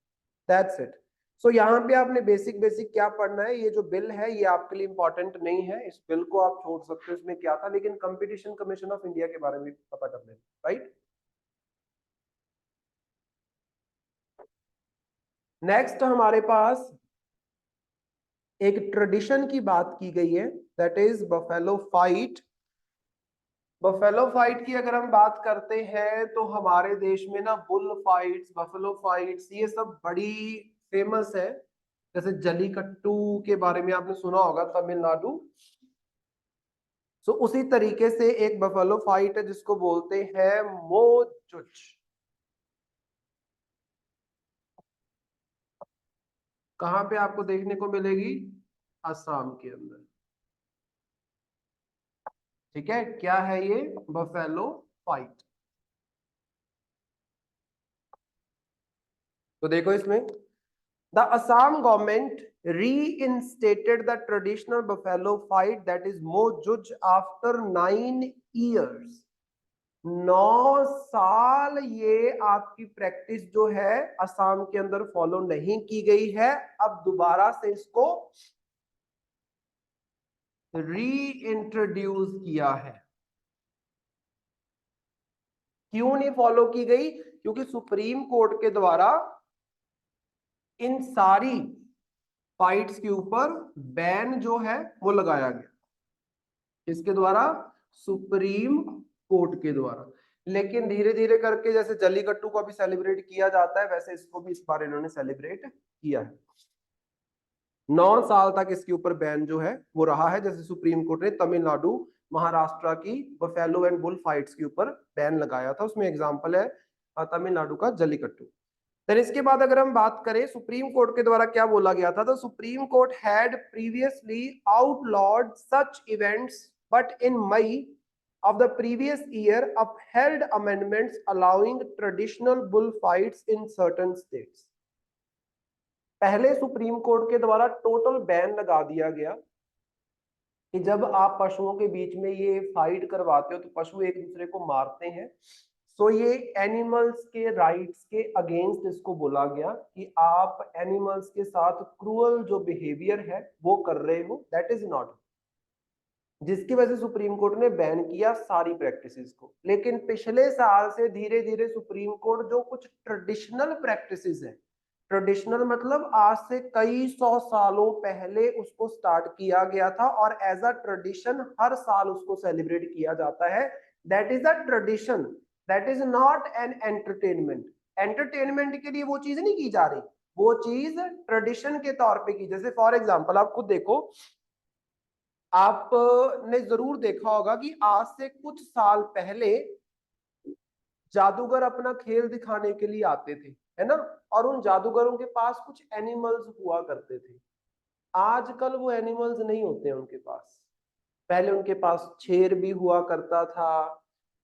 दैट्स इट. सो यहाँ पे आपने बेसिक बेसिक क्या पढ़ना है, ये जो बिल है ये आपके लिए इंपॉर्टेंट नहीं है, इस बिल को आप छोड़ सकते हो, इसमें क्या था, लेकिन कंपटीशन कमीशन ऑफ इंडिया के बारे में पता कर लेना, राइट. नेक्स्ट हमारे पास एक ट्रेडिशन की बात की गई है, that is buffalo fight. Buffalo fight की अगर हम बात करते हैं तो हमारे देश में ना बुल फाइट्स, बफेलो फाइट्स, ये सब बड़ी फेमस है. जैसे जलीकट्टू के बारे में आपने सुना होगा, तमिलनाडु. सो उसी तरीके से एक बफेलो फाइट है जिसको बोलते हैं मोजुच. कहां पे आपको देखने को मिलेगी, असम के अंदर. ठीक है, क्या है ये बफेलो फाइट. तो देखो इसमें, the Assam government reinstated the traditional buffalo fight, that is mojuj, after 9 years. 9 साल ये आपकी प्रैक्टिस जो है असम के अंदर फॉलो नहीं की गई है. अब दोबारा से इसको रीइंट्रोड्यूस किया है. क्यों नहीं फॉलो की गई, क्योंकि सुप्रीम कोर्ट के द्वारा इन सारी फाइट्स के ऊपर बैन जो है वो लगाया गया. इसके द्वारा, सुप्रीम कोर्ट के द्वारा. लेकिन धीरे धीरे करके जैसे जल्लीकट्टू को अभी सेलिब्रेट किया जाता है, वैसे इसको भी इस बार इन्होंने सेलिब्रेट किया है. 9 साल तक इसके ऊपर बैन जो है वो रहा है. जैसे सुप्रीम कोर्ट ने तमिलनाडु, महाराष्ट्र की बफेलो एंड बुल फाइट्स के ऊपर बैन लगाया था, उसमें एग्जांपल है तमिलनाडु का जल्लीकट्टू. फिर इसके बाद अगर हम बात करें सुप्रीम कोर्ट के द्वारा क्या बोला गया था, तो Supreme Court had previously outlawed such events, but in May of the previous year upheld amendments allowing traditional bull fights in certain states. पहले सुप्रीम कोर्ट के द्वारा टोटल बैन लगा दिया गया कि जब आप पशुओं के बीच में ये फाइट करवाते हो तो पशु एक दूसरे को मारते हैं. सो ये एनिमल्स के राइट्स के अगेंस्ट इसको बोला गया कि आप एनिमल्स के साथ क्रूअल जो बिहेवियर है वो कर रहे हो, दैट इज नॉट. जिसकी वजह से सुप्रीम कोर्ट ने बैन किया सारी प्रैक्टिसेस को. लेकिन पिछले साल से धीरे धीरे सुप्रीम कोर्ट जो कुछ ट्रेडिशनल प्रैक्टिसेस है, ट्रेडिशनल मतलब आज से कई 100 सालों पहले उसको स्टार्ट किया गया था और एज अ ट्रेडिशन हर साल उसको सेलिब्रेट किया जाता है. That is a tradition, that is not an entertainment. Entertainment के लिए वो चीज नहीं की जा रही, वो चीज ट्रेडिशन के तौर पे की. जैसे फॉर एग्जाम्पल आप खुद देखो, आपने जरूर देखा होगा कि आज से कुछ साल पहले जादूगर अपना खेल दिखाने के लिए आते थे, है ना, और उन जादूगरों के पास कुछ एनिमल्स हुआ करते थे. आजकल वो एनिमल्स नहीं होते हैं उनके पास. पहले उनके पास शेर भी हुआ करता था,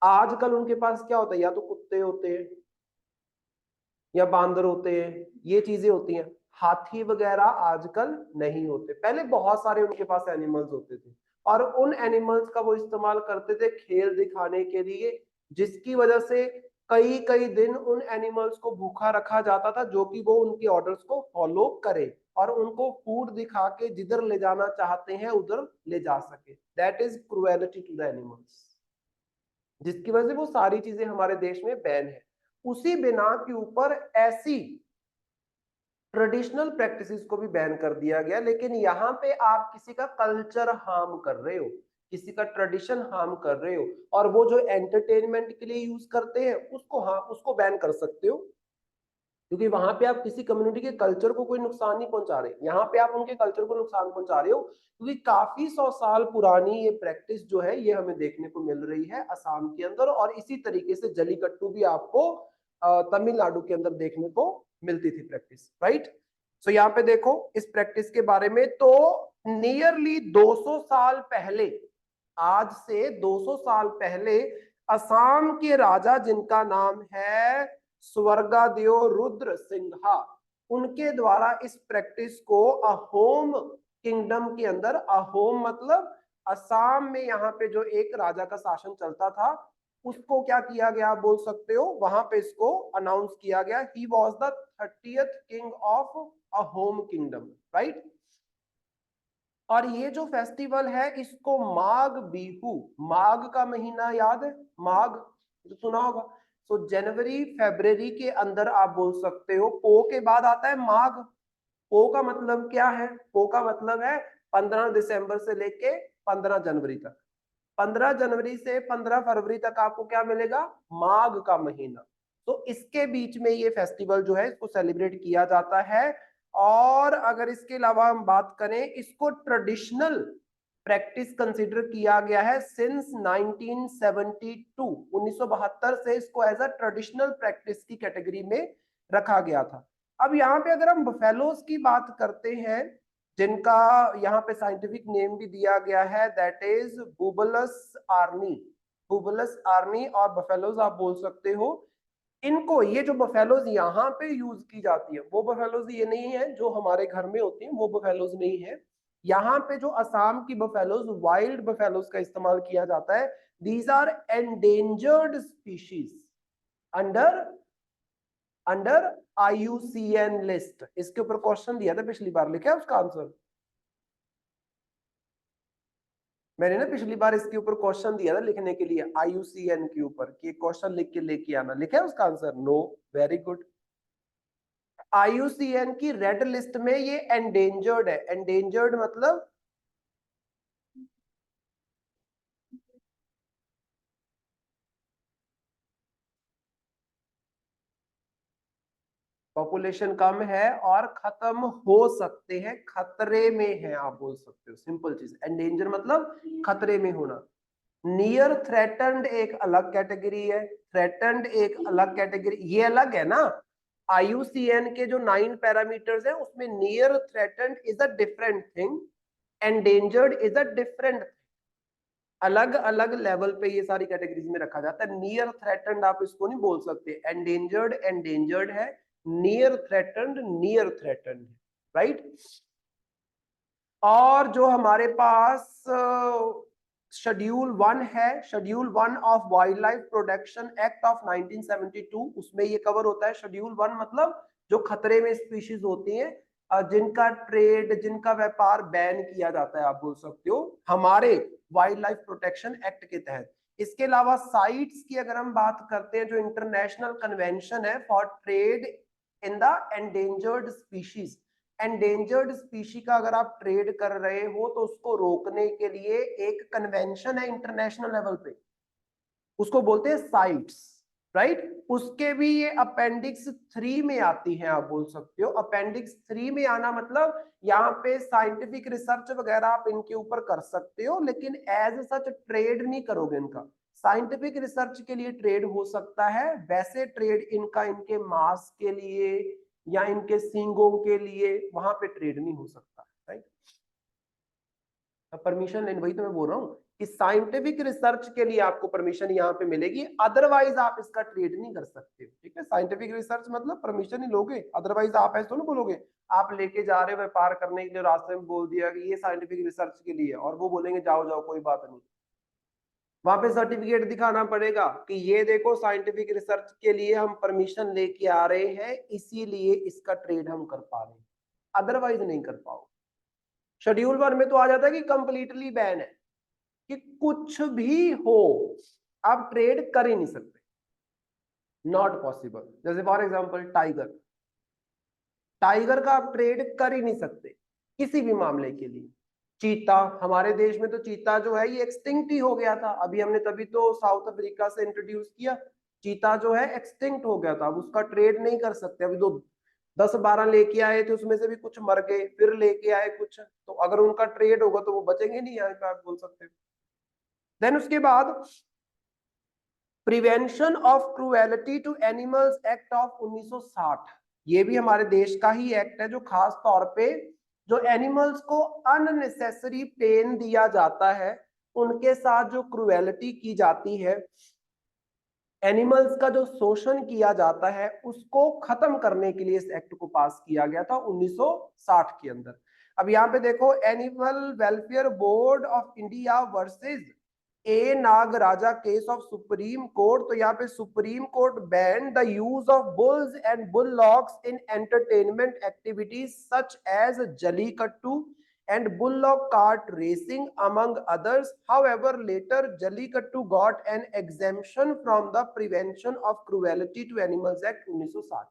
आजकल उनके पास क्या होता है, या तो कुत्ते होते हैं या बांदर होते हैं, ये चीजें होती हैं. हाथी वगैरह आजकल नहीं होते. पहले बहुत सारे उनके पास एनिमल्स होते थे और उन एनिमल्स का वो इस्तेमाल करते थे खेल दिखाने के लिए, जिसकी वजह से कई कई दिन उन एनिमल्स को भूखा रखा जाता था, जो कि वो उनके ऑर्डर्स को फॉलो करे और उनको फूड दिखा के जिधर ले जाना चाहते हैं उधर ले जा सके. That is cruelty to the animals. जिसकी वजह से वो सारी चीजें हमारे देश में बैन है। उसी बिना के ऊपर ऐसी ट्रेडिशनल प्रैक्टिसेस को भी बैन कर दिया गया। लेकिन यहाँ पे आप किसी का कल्चर हार्म कर रहे हो, किसी का ट्रेडिशन हार्म कर रहे हो, और वो जो एंटरटेनमेंट के लिए यूज करते हैं उसको, हाँ, उसको बैन कर सकते हो, क्योंकि वहां पे आप किसी कम्युनिटी के कल्चर को कोई नुकसान नहीं पहुंचा रहे, यहाँ पे आप उनके कल्चर को नुकसान पहुंचा रहे हो। क्योंकि काफी 100 साल पुरानी ये प्रैक्टिस जो है ये हमें देखने को मिल रही है असम के अंदर, और इसी तरीके से जलीकट्टू भी आपको तमिलनाडु के अंदर देखने को मिलती थी प्रैक्टिस, राइट। सो यहाँ पे देखो इस प्रैक्टिस के बारे में, तो नियरली 200 साल पहले, आज से 200 साल पहले, असम के राजा जिनका नाम है स्वर्गदेव रुद्र सिंहा, उनके द्वारा इस प्रैक्टिस को अहोम किंगडम के अंदर, अहोम मतलब असम में यहाँ पे जो एक राजा का शासन चलता था उसको क्या किया गया, आप बोल सकते हो, वहां पे इसको अनाउंस किया गया, he was the 30th king of Ahom kingdom, right. और ये जो फेस्टिवल है इसको माघ बिहू, माघ का महीना याद है, माघ तो सुना होगा। तो जनवरी फरवरी के अंदर आप बोल सकते हो, पो के बाद आता है माघ। पो का मतलब क्या है, पो का मतलब है 15 दिसंबर से लेके 15 जनवरी तक, 15 जनवरी से 15 फरवरी तक आपको क्या मिलेगा, माघ का महीना। तो इसके बीच में ये फेस्टिवल जो है इसको सेलिब्रेट किया जाता है। और अगर इसके अलावा हम बात करें, इसको ट्रेडिशनल प्रैक्टिस कंसीडर किया गया है सिंस 1972, 1972 से इसको एज अ ट्रेडिशनल प्रैक्टिस की कैटेगरी में रखा गया था। अब यहाँ पे अगर हम बफेलोज की बात करते हैं, जिनका यहाँ पे साइंटिफिक नेम भी दिया गया है, दैट इज बुबलस आर्नी, बुबलस आर्नी और बफेलोज आप बोल सकते हो। इनको, ये जो बफेलोज यहाँ पे यूज की जाती है वो बफेलोज ये नहीं है जो हमारे घर में होती है, वो बफेलोज नहीं है। यहाँ पे जो असम की बफेलोज, वाइल्ड बफेलोज का इस्तेमाल किया जाता है। These are endangered species under under IUCN list. इसके ऊपर क्वेश्चन दिया था पिछली बार, लिखा है उसका आंसर? मैंने ना पिछली बार इसके ऊपर क्वेश्चन दिया था लिखने के लिए IUCN के ऊपर, कि क्वेश्चन लिख के लेके आना, लिखा है उसका answer? No, very good. IUCN की रेड लिस्ट में ये एंडेंजर्ड है। एंडेंजर्ड मतलब पॉपुलेशन कम है और खत्म हो सकते हैं, खतरे में है, आप बोल सकते हो, सिंपल चीज। एंडेंजर मतलब खतरे में होना। नियर थ्रेटन्ड एक अलग कैटेगरी है, थ्रेटन्ड एक अलग कैटेगरी, ये अलग है ना। IUCN के जो 9 पैरामीटर्स है उसमें near threatened is a different thing, endangered is a different, अलग अलग लेवल पे ये सारी कैटेगरीज में रखा जाता है। नियर थ्रेटन्ड आप इसको नहीं बोल सकते, एंडेंजर्ड एंडेंजर्ड है, नियर थ्रेटन्ड नियर थ्रेटन्ड है, राइट। और जो हमारे पास शेड्यूल 1 है, schedule 1 of wild life protection act of 1972, उसमें ये कवर होता है। शेड्यूल 1 मतलब जो खतरे में स्पीशीज होती हैं, जिनका ट्रेड, जिनका व्यापार बैन किया जाता है, आप बोल सकते हो, हमारे वाइल्ड लाइफ प्रोटेक्शन एक्ट के तहत। इसके अलावा साइट्स की अगर हम बात करते हैं, जो इंटरनेशनल कन्वेंशन है for trade in the endangered species, endangered species का अगर आप ट्रेड कर रहे हो तो उसको रोकने के लिए एक कन्वेंशन है इंटरनेशनल लेवल पे, उसको बोलते हैं साइट्स, राइट। उसके भी ये अपेंडिक्स 3 में आती है, आप बोल सकते हो। अपेंडिक्स 3 में आना मतलब यहाँ पे साइंटिफिक रिसर्च वगैरह आप इनके ऊपर कर सकते हो, लेकिन एज सच ट्रेड नहीं करोगे इनका। साइंटिफिक रिसर्च के लिए ट्रेड हो सकता है, वैसे ट्रेड इनका इनके मांस के लिए या इनके सींगों के लिए वहां पे ट्रेड नहीं हो सकता, राइट। परमिशन लेनी, वही तो मैं बोल रहा हूँ कि साइंटिफिक रिसर्च के लिए आपको परमिशन यहाँ पे मिलेगी, अदरवाइज आप इसका ट्रेड नहीं कर सकते, ठीक है। साइंटिफिक रिसर्च मतलब परमिशन ही लोगे, अदरवाइज आप ऐसे तो नहीं बोलोगे। आप लेके जा रहे हो व्यापार करने के लिए, रास्ते में बोल दिया कि ये साइंटिफिक रिसर्च के लिए, और वो बोलेंगे जाओ जाओ कोई बात नहीं, वहां पे सर्टिफिकेट दिखाना पड़ेगा कि ये देखो साइंटिफिक रिसर्च के लिए हम परमिशन लेके आ रहे हैं, इसीलिए इसका ट्रेड हम कर पा रहे हैं, अदरवाइज नहीं कर पाओ। शेड्यूल 1 में तो आ जाता है कि कंप्लीटली बैन है, कि कुछ भी हो, आप ट्रेड कर ही नहीं सकते, नॉट पॉसिबल। जैसे फॉर एग्जांपल टाइगर, टाइगर का आप ट्रेड कर ही नहीं सकते किसी भी मामले के लिए। चीता, हमारे देश में तो चीता जो है ये एक्सटिंक्ट ही हो गया था, अभी हमने तभी तो साउथ अफ्रीका से इंट्रोड्यूस किया। चीता जो है एक्सटिंक्ट हो गया था, अब उसका ट्रेड नहीं कर सकते। अभी तो 10-12 लेके आए थे, उसमें से भी कुछ मर गए, फिर लेके आए कुछ, तो अगर उनका ट्रेड होगा तो वो बचेंगे नहीं, यहाँ पे आप बोल सकते हो। देन उसके बाद prevention of cruelty to animals act of 1960, ये भी हमारे देश का ही एक्ट है, जो खास तौर पे जो एनिमल्स को अननेसेसरी पेन दिया जाता है, उनके साथ जो क्रूएलिटी की जाती है, एनिमल्स का जो शोषण किया जाता है, उसको खत्म करने के लिए इस एक्ट को पास किया गया था 1960 के अंदर। अब यहाँ पे देखो, animal welfare board of India versus A Nagaraja case of supreme court, तो यहाँ पे supreme court ban the use of bulls and bulldogs in entertainment activities such as jallikattu and bullock cart racing among others. However, later Jallikattu got an exemption from the Prevention of Cruelty to Animals Act 1960।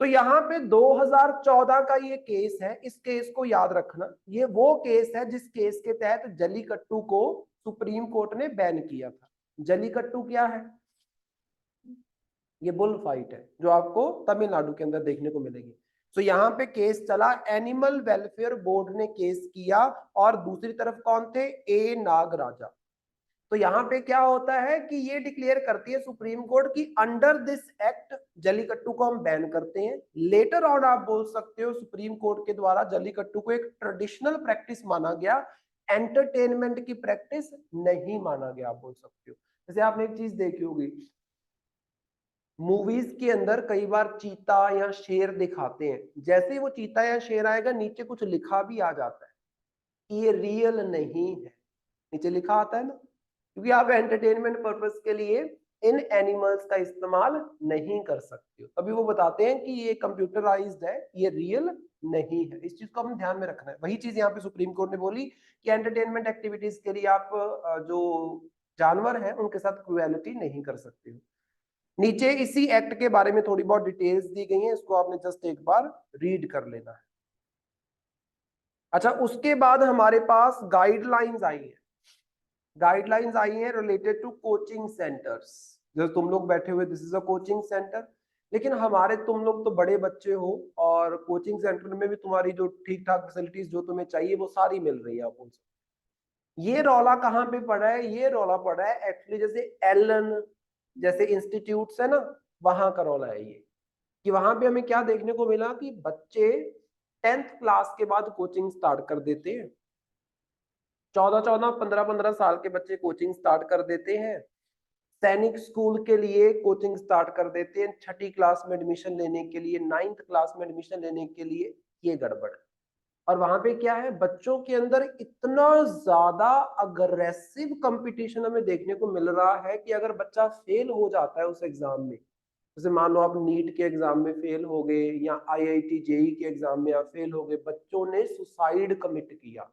तो यहाँ पे 2014 का ये case है, इस case को याद रखना, ये वो केस है जिस केस के तहत जलीकट्टू को सुप्रीम कोर्ट ने बैन किया था। जलीकट्टू क्या है? ये बुल फाइट है जो आपको तमिलनाडु के अंदर देखने को मिलेगी। तो यहाँ पे केस चला, एनिमल वेलफेयर बोर्ड ने केस किया, और दूसरी तरफ कौन थे? ए नागराजा। तो यहाँ पे क्या होता है कि ये डिक्लेयर करती है सुप्रीम कोर्ट की अंडर दिस एक्ट जलीकट्टू को हम बैन करते हैं। लेटर ऑन आप बोल सकते हो सुप्रीम कोर्ट के द्वारा जलीकट्टू को एक ट्रेडिशनल प्रैक्टिस माना गया, एंटरटेनमेंट की प्रैक्टिस नहीं माना गया, आप बोल सकते हो। जैसे आपने एक चीज देखी होगी, मूवीज के अंदर कई बार चीता या शेर दिखाते हैं, जैसे ही वो चीता या शेर आएगा नीचे कुछ लिखा भी आ जाता है कि ये रियल नहीं है, नीचे लिखा आता है ना, क्योंकि आप एंटरटेनमेंट पर्पस के लिए इन एनिमल्स का इस्तेमाल नहीं कर सकते हो। तभी वो बताते हैं कि ये कंप्यूटराइज्ड है, ये रियल नहीं है। इस चीज को हमें ध्यान में रखना है। वही चीज यहाँ पे सुप्रीम कोर्ट ने बोली कि एंटरटेनमेंट एक्टिविटीज के लिए आप जो जानवर है उनके साथ क्रुएलिटी नहीं कर सकते हो। नीचे इसी एक्ट के बारे में थोड़ी बहुत डिटेल्स दी गई हैं, इसको आपने जस्ट एक बार रीड कर लेना है। अच्छा, उसके बाद हमारे पास गाइडलाइंस आई है, गाइडलाइंस आई हैं रिलेटेड टू कोचिंग सेंटर्स। जो तुम लोग बैठे हुए, this is a coaching centre, लेकिन हमारे तुम लोग तो बड़े बच्चे हो, और कोचिंग सेंटर में भी तुम्हारी जो ठीक ठाक फैसिलिटीज जो तुम्हें चाहिए वो सारी मिल रही है। आप बोल सकते, ये रौला कहाँ पे पड़ा है? ये रौला पड़ा है एक्चुअली जैसे एलन जैसे इंस्टीट्यूट्स है ना, वहां का रौला है ये, कि वहां पे हमें क्या देखने को मिला कि बच्चे 10th क्लास के बाद कोचिंग स्टार्ट कर देते हैं। 14-14, 15-15 साल के बच्चे कोचिंग स्टार्ट कर देते हैं, सैनिक स्कूल के लिए कोचिंग स्टार्ट कर देते हैं, 6ठी क्लास में एडमिशन लेने के लिए, 9th क्लास में एडमिशन लेने के लिए, ये गड़बड़। और वहां पे क्या है, बच्चों के अंदर इतना ज्यादा अग्रेसिव कंपटीशन हमें देखने को मिल रहा है कि अगर बच्चा फेल हो जाता है उस एग्जाम में, जैसे मान लो आप नीट के एग्जाम में फेल हो गए या IIT जेई के एग्जाम में आप फेल हो गए, बच्चों ने सुसाइड कमिट किया,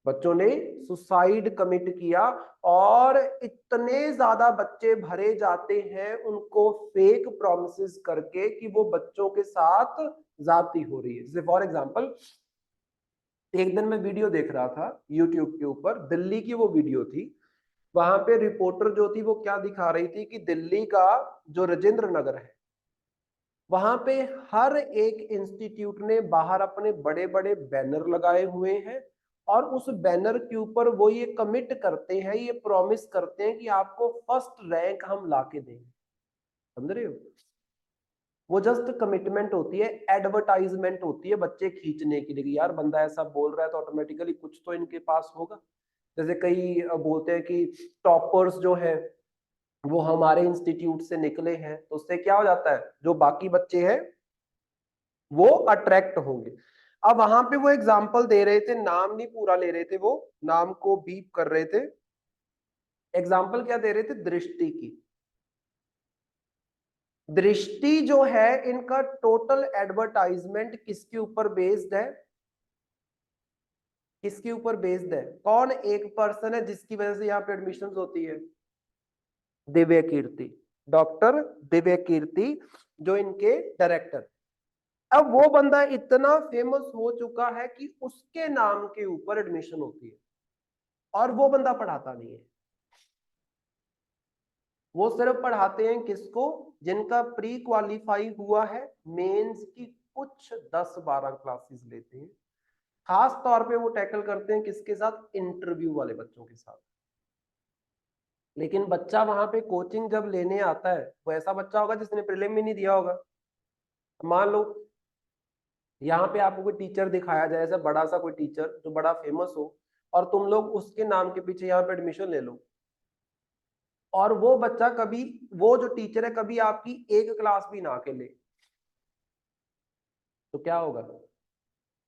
बच्चों ने सुसाइड कमिट किया, और इतने ज्यादा बच्चे भरे जाते हैं उनको फेक प्रॉमिसेस करके कि वो बच्चों के साथ जाती हो रही है। जैसे फॉर एग्जांपल, एक दिन मैं वीडियो देख रहा था यूट्यूब के ऊपर, दिल्ली की वो वीडियो थी, वहां पे रिपोर्टर जो थी वो क्या दिखा रही थी कि दिल्ली का जो राजेंद्र नगर है, वहां पे हर एक इंस्टीट्यूट ने बाहर अपने बड़े बड़े बैनर लगाए हुए हैं, और उस बैनर के ऊपर वो ये कमिट करते हैं, ये प्रॉमिस करते हैं कि आपको फर्स्ट रैंक हम लाके देंगे। समझ रहे हो? वो जस्ट कमिटमेंट होती है, एडवर्टाइजमेंट होती है बच्चे खींचने के लिए, यार बंदा ऐसा बोल रहा है तो ऑटोमेटिकली कुछ तो इनके पास होगा। जैसे कई बोलते हैं कि टॉपर्स जो है वो हमारे इंस्टीट्यूट से निकले हैं, तो उससे क्या हो जाता है, जो बाकी बच्चे हैं वो अट्रैक्ट होंगे। अब वहां पे वो एग्जाम्पल दे रहे थे, नाम नहीं पूरा ले रहे थे, वो नाम को बीप कर रहे थे। एग्जाम्पल क्या दे रहे थे? दृष्टि की। दृष्टि जो है, इनका टोटल एडवर्टाइजमेंट किसके ऊपर बेस्ड है? किसके ऊपर बेस्ड है? कौन एक पर्सन है जिसकी वजह से यहाँ पे एडमिशन होती है? दिव्य कीर्ति, डॉक्टर दिव्य कीर्ति जो इनके डायरेक्टर। अब वो बंदा इतना फेमस हो चुका है कि उसके नाम के ऊपर एडमिशन होती है, और वो बंदा पढ़ाता नहीं है। वो सिर्फ पढ़ाते हैं किसको? जिनका प्री क्वालिफाई हुआ है, मेंस की कुछ 10-12 क्लासेस लेते हैं। खास तौर पे वो टैकल करते हैं किसके साथ? इंटरव्यू वाले बच्चों के साथ। लेकिन बच्चा वहां पे कोचिंग जब लेने आता है, वो ऐसा बच्चा होगा जिसने प्रीलिम भी नहीं दिया होगा। मान लो यहाँ पे आपको कोई टीचर दिखाया जाए, ऐसा बड़ा सा कोई टीचर जो बड़ा फेमस हो, और तुम लोग उसके नाम के पीछे यहाँ पे एडमिशन ले लो, और वो बच्चा कभी, वो जो टीचर है कभी आपकी एक क्लास भी ना के ले, तो क्या होगा?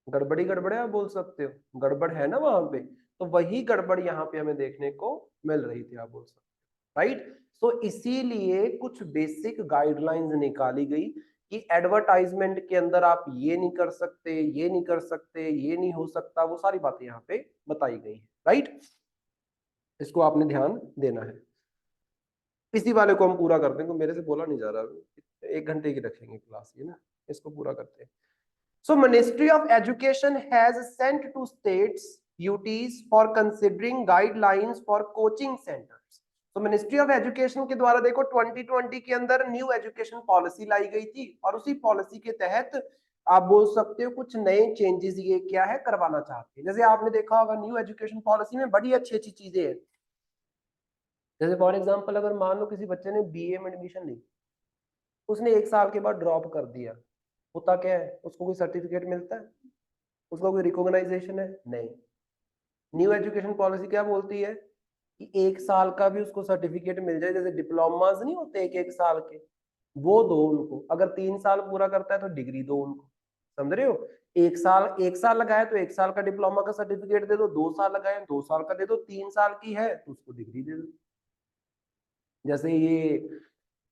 गड़बड़ी गड़बड़ है, आप बोल सकते हो, गड़बड़ है ना वहां पे। तो वही गड़बड़ यहाँ पे हमें देखने को मिल रही थी, आप बोल सकते हो, राइट। सो इसीलिए कुछ बेसिक गाइडलाइंस निकाली गई कि एडवर्टाइजमेंट के अंदर आप ये नहीं कर सकते, ये नहीं कर सकते, ये नहीं हो सकता, वो सारी बातें यहाँ पे बताई गई है, राइट। इसको आपने ध्यान देना है। इसी वाले को हम पूरा करते हैं, तो मेरे से बोला नहीं जा रहा, 1 घंटे की रखेंगे क्लास ये ना, इसको पूरा करते हैं। So Ministry of Education has sent to states UTs for considering guidelines for coaching centers. तो मिनिस्ट्री ऑफ एजुकेशन के द्वारा देखो 2020 के अंदर न्यू एजुकेशन पॉलिसी लाई गई थी, और उसी पॉलिसी के तहत आप बोल सकते हो कुछ नए चेंजेस ये क्या है करवाना चाहते हैं। जैसे आपने देखा होगा न्यू एजुकेशन पॉलिसी में बड़ी अच्छी अच्छी चीजें हैं। जैसे फॉर एग्जांपल अगर मान लो किसी बच्चे ने बीए में एडमिशन ली, उसने 1 साल के बाद ड्रॉप कर दिया, होता क्या है? उसको कोई सर्टिफिकेट मिलता है? उसका कोई रिकॉग्नाइजेशन है? नहीं। न्यू एजुकेशन पॉलिसी क्या बोलती है कि 1 साल का भी उसको सर्टिफिकेट मिल जाए, जैसे डिप्लोमास नहीं होते 1-1 साल के, वो दो उनको। अगर 3 साल पूरा करता है तो डिग्री दो उनको, समझ रहे हो? 1 साल लगाए तो 1 साल का डिप्लोमा का सर्टिफिकेट दे दो, 2 साल लगाए 2 साल का दे दो, 3 साल की है तो उसको डिग्री दे दो। जैसे ये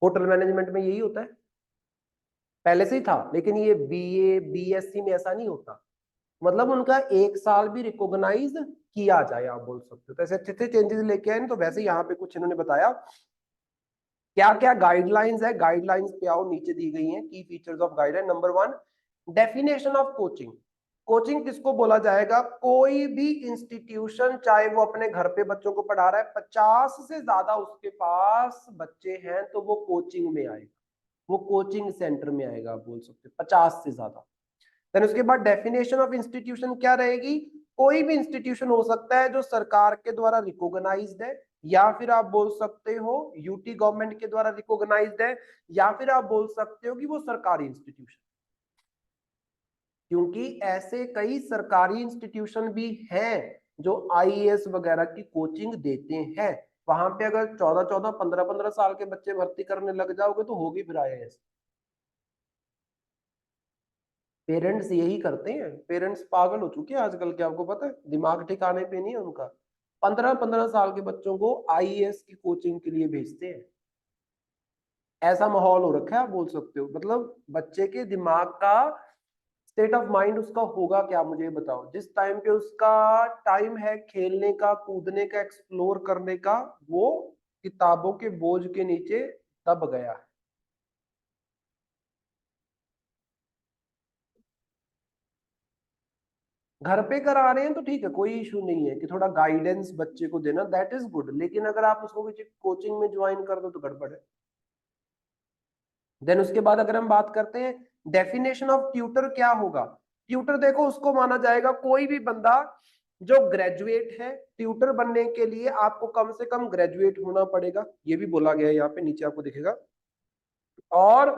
होटल मैनेजमेंट में यही होता है, पहले से ही था, लेकिन ये बीए बीएससी में ऐसा नहीं होता। मतलब उनका 1 साल भी रिकॉग्नाइज किया जाए, आप बोल सकते हो। तो ऐसे अच्छे अच्छे चेंजेस लेके आए। तो वैसे यहाँ पे कुछ इन्होंने बताया क्या क्या गाइडलाइंस है, गाइडलाइंस पे आओ, नीचे दी गई हैं की features of guideline. Number 1, definition of coaching. Coaching किसको बोला जाएगा? कोई भी इंस्टीट्यूशन, चाहे वो अपने घर पे बच्चों को पढ़ा रहा है, 50 से ज्यादा उसके पास बच्चे हैं तो वो कोचिंग में आएगा, वो कोचिंग सेंटर में आएगा, आप बोल सकते हो 50 से ज्यादा। देन उसके बाद डेफिनेशन ऑफ इंस्टीट्यूशन क्या रहेगी? कोई भी इंस्टीट्यूशन हो सकता है जो सरकार के द्वारा रिकॉग्नाइज्ड है, या फिर आप बोल सकते हो यूटी गवर्नमेंट के द्वारा रिकॉग्नाइज्ड है, या फिर आप बोल सकते हो कि वो सरकारी इंस्टीट्यूशन। क्योंकि ऐसे कई सरकारी इंस्टीट्यूशन भी हैं जो आईएएस वगैरह की कोचिंग देते हैं। वहां पे अगर 14-14, 15-15 साल के बच्चे भर्ती करने लग जाओगे तो होगी फिर आईएएस। पेरेंट्स यही करते हैं, पेरेंट्स पागल हो चुके हैं आजकल के, आपको पता है, दिमाग ठिकाने पे नहीं है उनका। 15-15 साल के बच्चों को आईएएस की कोचिंग के लिए भेजते हैं। ऐसा माहौल हो रखा है, आप बोल सकते हो। मतलब बच्चे के दिमाग का स्टेट ऑफ माइंड उसका होगा क्या, मुझे बताओ। जिस टाइम पे उसका टाइम है खेलने का, कूदने का, एक्सप्लोर करने का, वो किताबों के बोझ के नीचे दब गया है। घर पे करा रहे हैं तो ठीक है, कोई इशू नहीं है कि थोड़ा गाइडेंस बच्चे को देना, दैट इज गुड। लेकिन अगर आप उसको किसी कोचिंग में ज्वाइन कर दो तो गड़बड़ है। देन उसके बाद अगर हम बात करते हैं डेफिनेशन ऑफ ट्यूटर क्या होगा। ट्यूटर देखो उसको माना जाएगा कोई भी बंदा जो ग्रेजुएट है। ट्यूटर बनने के लिए आपको कम से कम ग्रेजुएट होना पड़ेगा, ये भी बोला गया है यहाँ पे, नीचे आपको दिखेगा। और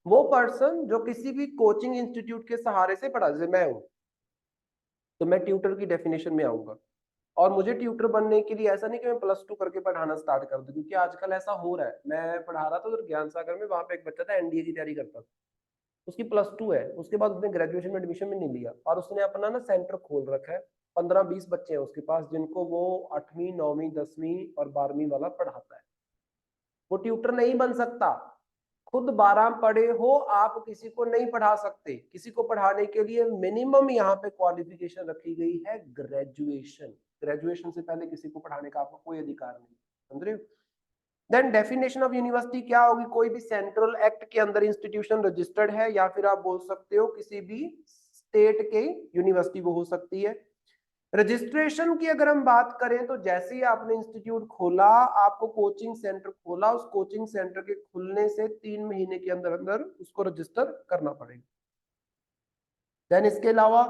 वो पर्सन जो किसी भी कोचिंग इंस्टीट्यूट के सहारे से पढ़ा, जैसे मैं हूं तो मैं ट्यूटर की डेफिनेशन में आऊंगा। और मुझे ट्यूटर बनने के लिए ऐसा नहीं कि मैं +2 करके पढ़ाना स्टार्ट कर दूं, क्योंकि आजकल ऐसा हो रहा है। मैं पढ़ा रहा था उधर ज्ञान सागर में, वहां पे एक बच्चा था एनडीए की तैयारी करता था, उसकी +2 है, उसके बाद उसने ग्रेजुएशन में एडमिशन में नहीं लिया, और उसने अपना ना सेंटर खोल रखा है। 15-20 बच्चे हैं उसके पास जिनको वो 8वीं 9वीं 10वीं और 12वीं वाला पढ़ाता है। वो ट्यूटर नहीं बन सकता, खुद 12 पढ़े हो आप किसी को नहीं पढ़ा सकते। किसी को पढ़ाने के लिए मिनिमम यहाँ पे क्वालिफिकेशन रखी गई है ग्रेजुएशन। ग्रेजुएशन से पहले किसी को पढ़ाने का आपको कोई अधिकार नहीं, समझ रहे हो? देन डेफिनेशन ऑफ यूनिवर्सिटी क्या होगी, कोई भी सेंट्रल एक्ट के अंदर इंस्टीट्यूशन रजिस्टर्ड है, या फिर आप बोल सकते हो किसी भी स्टेट के यूनिवर्सिटी वो हो सकती है। रजिस्ट्रेशन की अगर हम बात करें तो जैसे ही आपने इंस्टीट्यूट खोला, आपको कोचिंग सेंटर खोला, उस कोचिंग सेंटर के खुलने से 3 महीने के अंदर अंदर उसको रजिस्टर करना पड़ेगा। देन इसके अलावा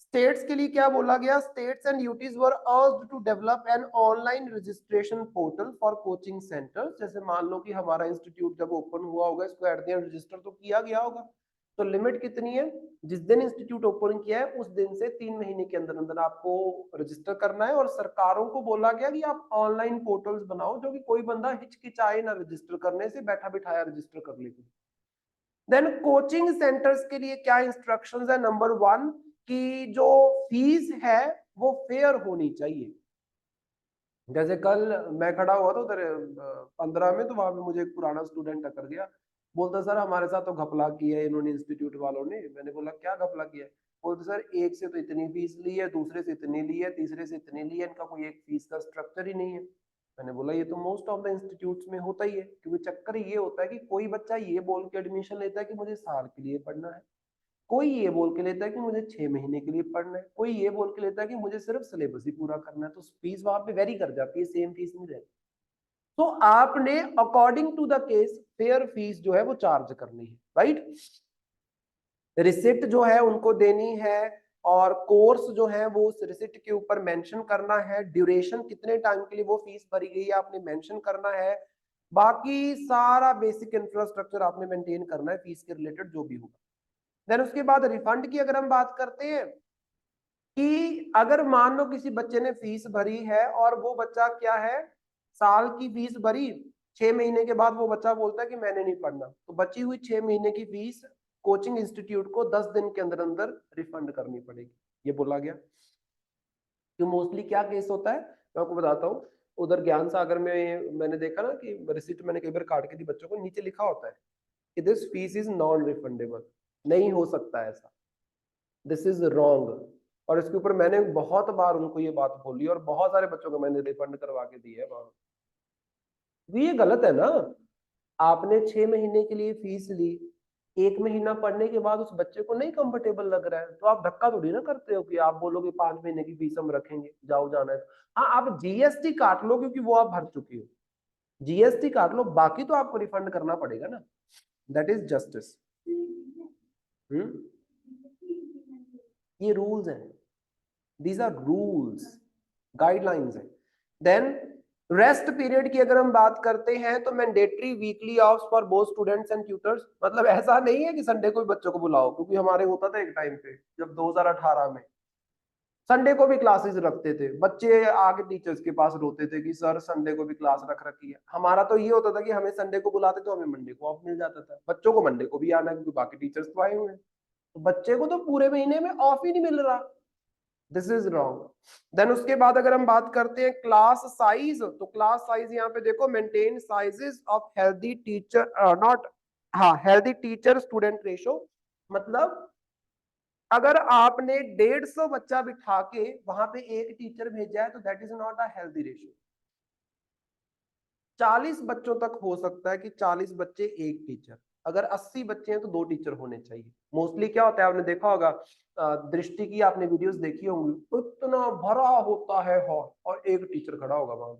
स्टेट्स के लिए क्या बोला गया, states and UTs were urged to develop an online registration portal for coaching centres. जैसे मान लो कि हमारा इंस्टीट्यूट जब ओपन हुआ होगा, इसको एट द एंड रजिस्टर तो किया गया होगा, तो लिमिट कितनी है, जिस दिन इंस्टीट्यूट ओपन किया है उस दिन से 3 महीने के अंदर अंदर आपको रजिस्टर करना है। और सरकारों को बोला गया कि आप ऑनलाइन पोर्टल्स बनाओ जो कि कोई बंदा हिचकिचाए ना रजिस्टर करने से, बैठा बिठाया रजिस्टर कर ले। देन कोचिंग सेंटर्स के लिए क्या इंस्ट्रक्शंस है, नंबर 1 कि जो फीस है वो फेयर होनी चाहिए। जैसे कल मैं खड़ा हुआ था उधर 15 में, तो वहां पे मुझे एक पुराना स्टूडेंट टक्कर गया, बोलता सर हमारे साथ तो घपला किया है इन्होंने इंस्टीट्यूट वालों ने। मैंने बोला क्या घपला किया है, बोलते सर एक से तो इतनी फीस ली है, दूसरे से इतनी ली है, तीसरे से इतनी ली है, इनका कोई एक फीस का स्ट्रक्चर ही नहीं है। मैंने बोला ये तो मोस्ट ऑफ द इंस्टीट्यूट्स में होता ही है, क्योंकि चक्कर ये होता है कि कोई बच्चा ये बोल के एडमिशन लेता है कि मुझे साल के लिए पढ़ना है, कोई ये बोल के लेता है कि मुझे 6 महीने के लिए पढ़ना है, कोई ये बोल के लेता है कि मुझे सिर्फ सिलेबस ही पूरा करना है। तो फीस वहां पे वेरी कर जाती है, सेम फीस नहीं रहती। तो आपने according to the case fair fees जो है वो चार्ज करनी है, राइट। रिसिप्ट जो है उनको देनी है, और कोर्स जो है वो उस रिसिप्ट के ऊपर मेंशन करना है, ड्यूरेशन कितने टाइम के लिए वो फीस भरी गई है आपने मेंशन करना है, बाकी सारा बेसिक इंफ्रास्ट्रक्चर आपने मेंटेन करना है फीस के रिलेटेड जो भी होगा। देन उसके बाद रिफंड की अगर हम बात करते हैं कि अगर मान लो किसी बच्चे ने फीस भरी है और वो बच्चा क्या है, साल की फीस भरी, 6 महीने के बाद वो बच्चा बोलता है कि मैंने नहीं पढ़ना, तो बची हुई 6 महीने की फीस कोचिंग इंस्टीट्यूट को 10 दिन के अंदर अंदर रिफंड करनी पड़ेगी, ये बोला गया। तो मोस्टली क्या केस होता है मैं आपको बताता हूँ, उधर ज्ञान सागर में मैंने देखा ना कि रिसिप्ट मैंने कई बार काट के दी बच्चों को, नीचे लिखा होता है कि this fees is non refundable, नहीं हो सकता ऐसा, दिस इज रॉन्ग। और इसके ऊपर मैंने बहुत बार उनको ये बात बोली और बहुत सारे बच्चों को मैंने रिफंड करवा के दी है वहां। तो ये गलत है ना, आपने 6 महीने के लिए फीस ली, 1 महीना पढ़ने के बाद उस बच्चे को नहीं कंफर्टेबल लग रहा है, तो आप धक्का थोड़ी ना करते हो कि आप बोलोगे 5 महीने की फीस हम रखेंगे, जाओ जाना है। हाँ आप जीएसटी काट लो क्योंकि वो आप भर चुकी हो, जीएसटी काट लो, बाकी तो आपको रिफंड करना पड़ेगा ना, दैट इज जस्टिस। ये रूल्स हैं, दीज आर रूल्स, गाइडलाइंस हैं। देन रेस्ट पीरियड की अगर हम बात करते हैं तो mandatory weekly offs for both students and tutors, मतलब ऐसा नहीं है कि संडे को भी बच्चों को बुलाओ, क्योंकि हमारे होता था एक टाइम पे जब 2018 में संडे को भी क्लासेस रखते थे, बच्चे आके टीचर्स के पास रोते थे कि सर संडे को भी क्लास रख रखी है। हमारा तो ये होता था कि हमें संडे को बुलाते तो हमें मंडे को ऑफ मिल जाता था, बच्चों को मंडे को भी आना है क्योंकि बाकी टीचर्स तो आए हुए हैं, तो बच्चे को तो पूरे महीने में ऑफ ही नहीं मिल रहा, दिस इज रॉन्ग। देन उसके बाद अगर हम बात करते हैं क्लास साइज, तो क्लास साइज यहाँ पे देखो, maintain sizes of healthy teacher not, हाँ हेल्दी टीचर स्टूडेंट रेशो, मतलब अगर आपने 150 बच्चा बिठा के वहां पे एक टीचर भेजा है तो that is not a healthy ratio. 40 बच्चों तक हो सकता है कि 40 बच्चे एक टीचर, अगर 80 बच्चे हैं तो 2 टीचर होने चाहिए। मोस्टली क्या होता है आपने देखा होगा, दृष्टि की आपने वीडियोस देखी होंगी, इतना भरा होता है हॉल और एक टीचर खड़ा होगा वहां,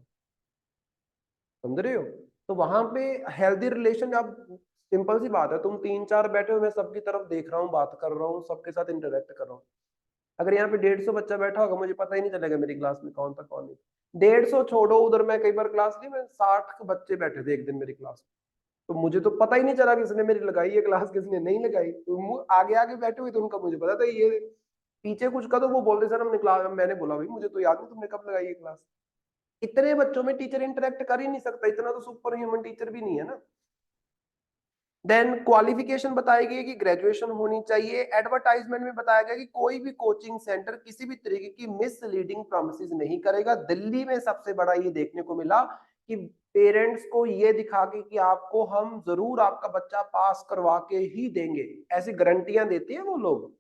समझ रहे हो। तो वहां पे हेल्दी रिलेशन, अब सिंपल सी बात है, तुम 3-4 बैठे हो, मैं सबकी तरफ देख रहा हूँ, बात कर रहा हूँ, सबके साथ इंटरेक्ट कर रहा हूँ। अगर यहाँ पे 150 बच्चा बैठा होगा, मुझे पता ही नहीं चलेगा मेरी क्लास में कौन था कौन नहीं। 150 छोड़ो, उधर मैं कई बार क्लास ली, मैं 60 बच्चे बैठे थे एक दिन मेरी क्लास में, तो मुझे तो पता ही नहीं चला किसने मेरी लगाई है क्लास किसने नहीं लगाई, तो आगे आगे बैठे हुए तो उनका मुझे पता था, ये पीछे कुछ का तो वो बोलते सर हमने क्लास, मैंने बोला भाई मुझे तो याद नहीं तुमने कब लगाई है क्लास। इतने बच्चों में टीचर इंटरेक्ट कर ही नहीं सकता, इतना तो सुपर ह्यूमन टीचर भी नहीं है ना। देन क्वालिफिकेशन बताई गई कि ग्रेजुएशन होनी चाहिए। एडवर्टाइजमेंट में बताया गया कि कोई भी कोचिंग सेंटर किसी भी तरीके की मिसलीडिंग प्रॉमिसेस नहीं करेगा। दिल्ली में सबसे बड़ा ये देखने को मिला कि पेरेंट्स को ये दिखा के कि आपको हम जरूर आपका बच्चा पास करवा के ही देंगे, ऐसी गारंटियां देते हैं वो लोग,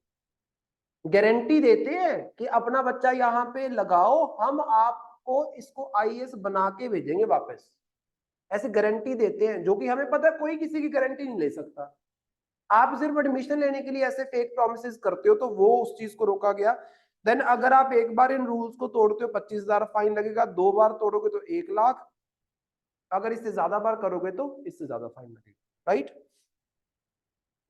गारंटी देते हैं कि अपना बच्चा यहाँ पे लगाओ, हम आपको इसको आईएएस बना के भेजेंगे वापस, ऐसे गारंटी देते हैं, जो कि हमें पता है कोई किसी की गारंटी नहीं ले सकता। आप सिर्फ एडमिशन लेने के लिए ऐसे फेक प्रोमिस करते हो, तो वो उस चीज को रोका गया। देन अगर आप एक बार इन रूल्स को तोड़ते हो 25,000 फाइन लगेगा, 2 बार तोड़ोगे तो 1 लाख, अगर इससे ज्यादा बार करोगे तो इससे ज्यादा फाइन लगेगा, right.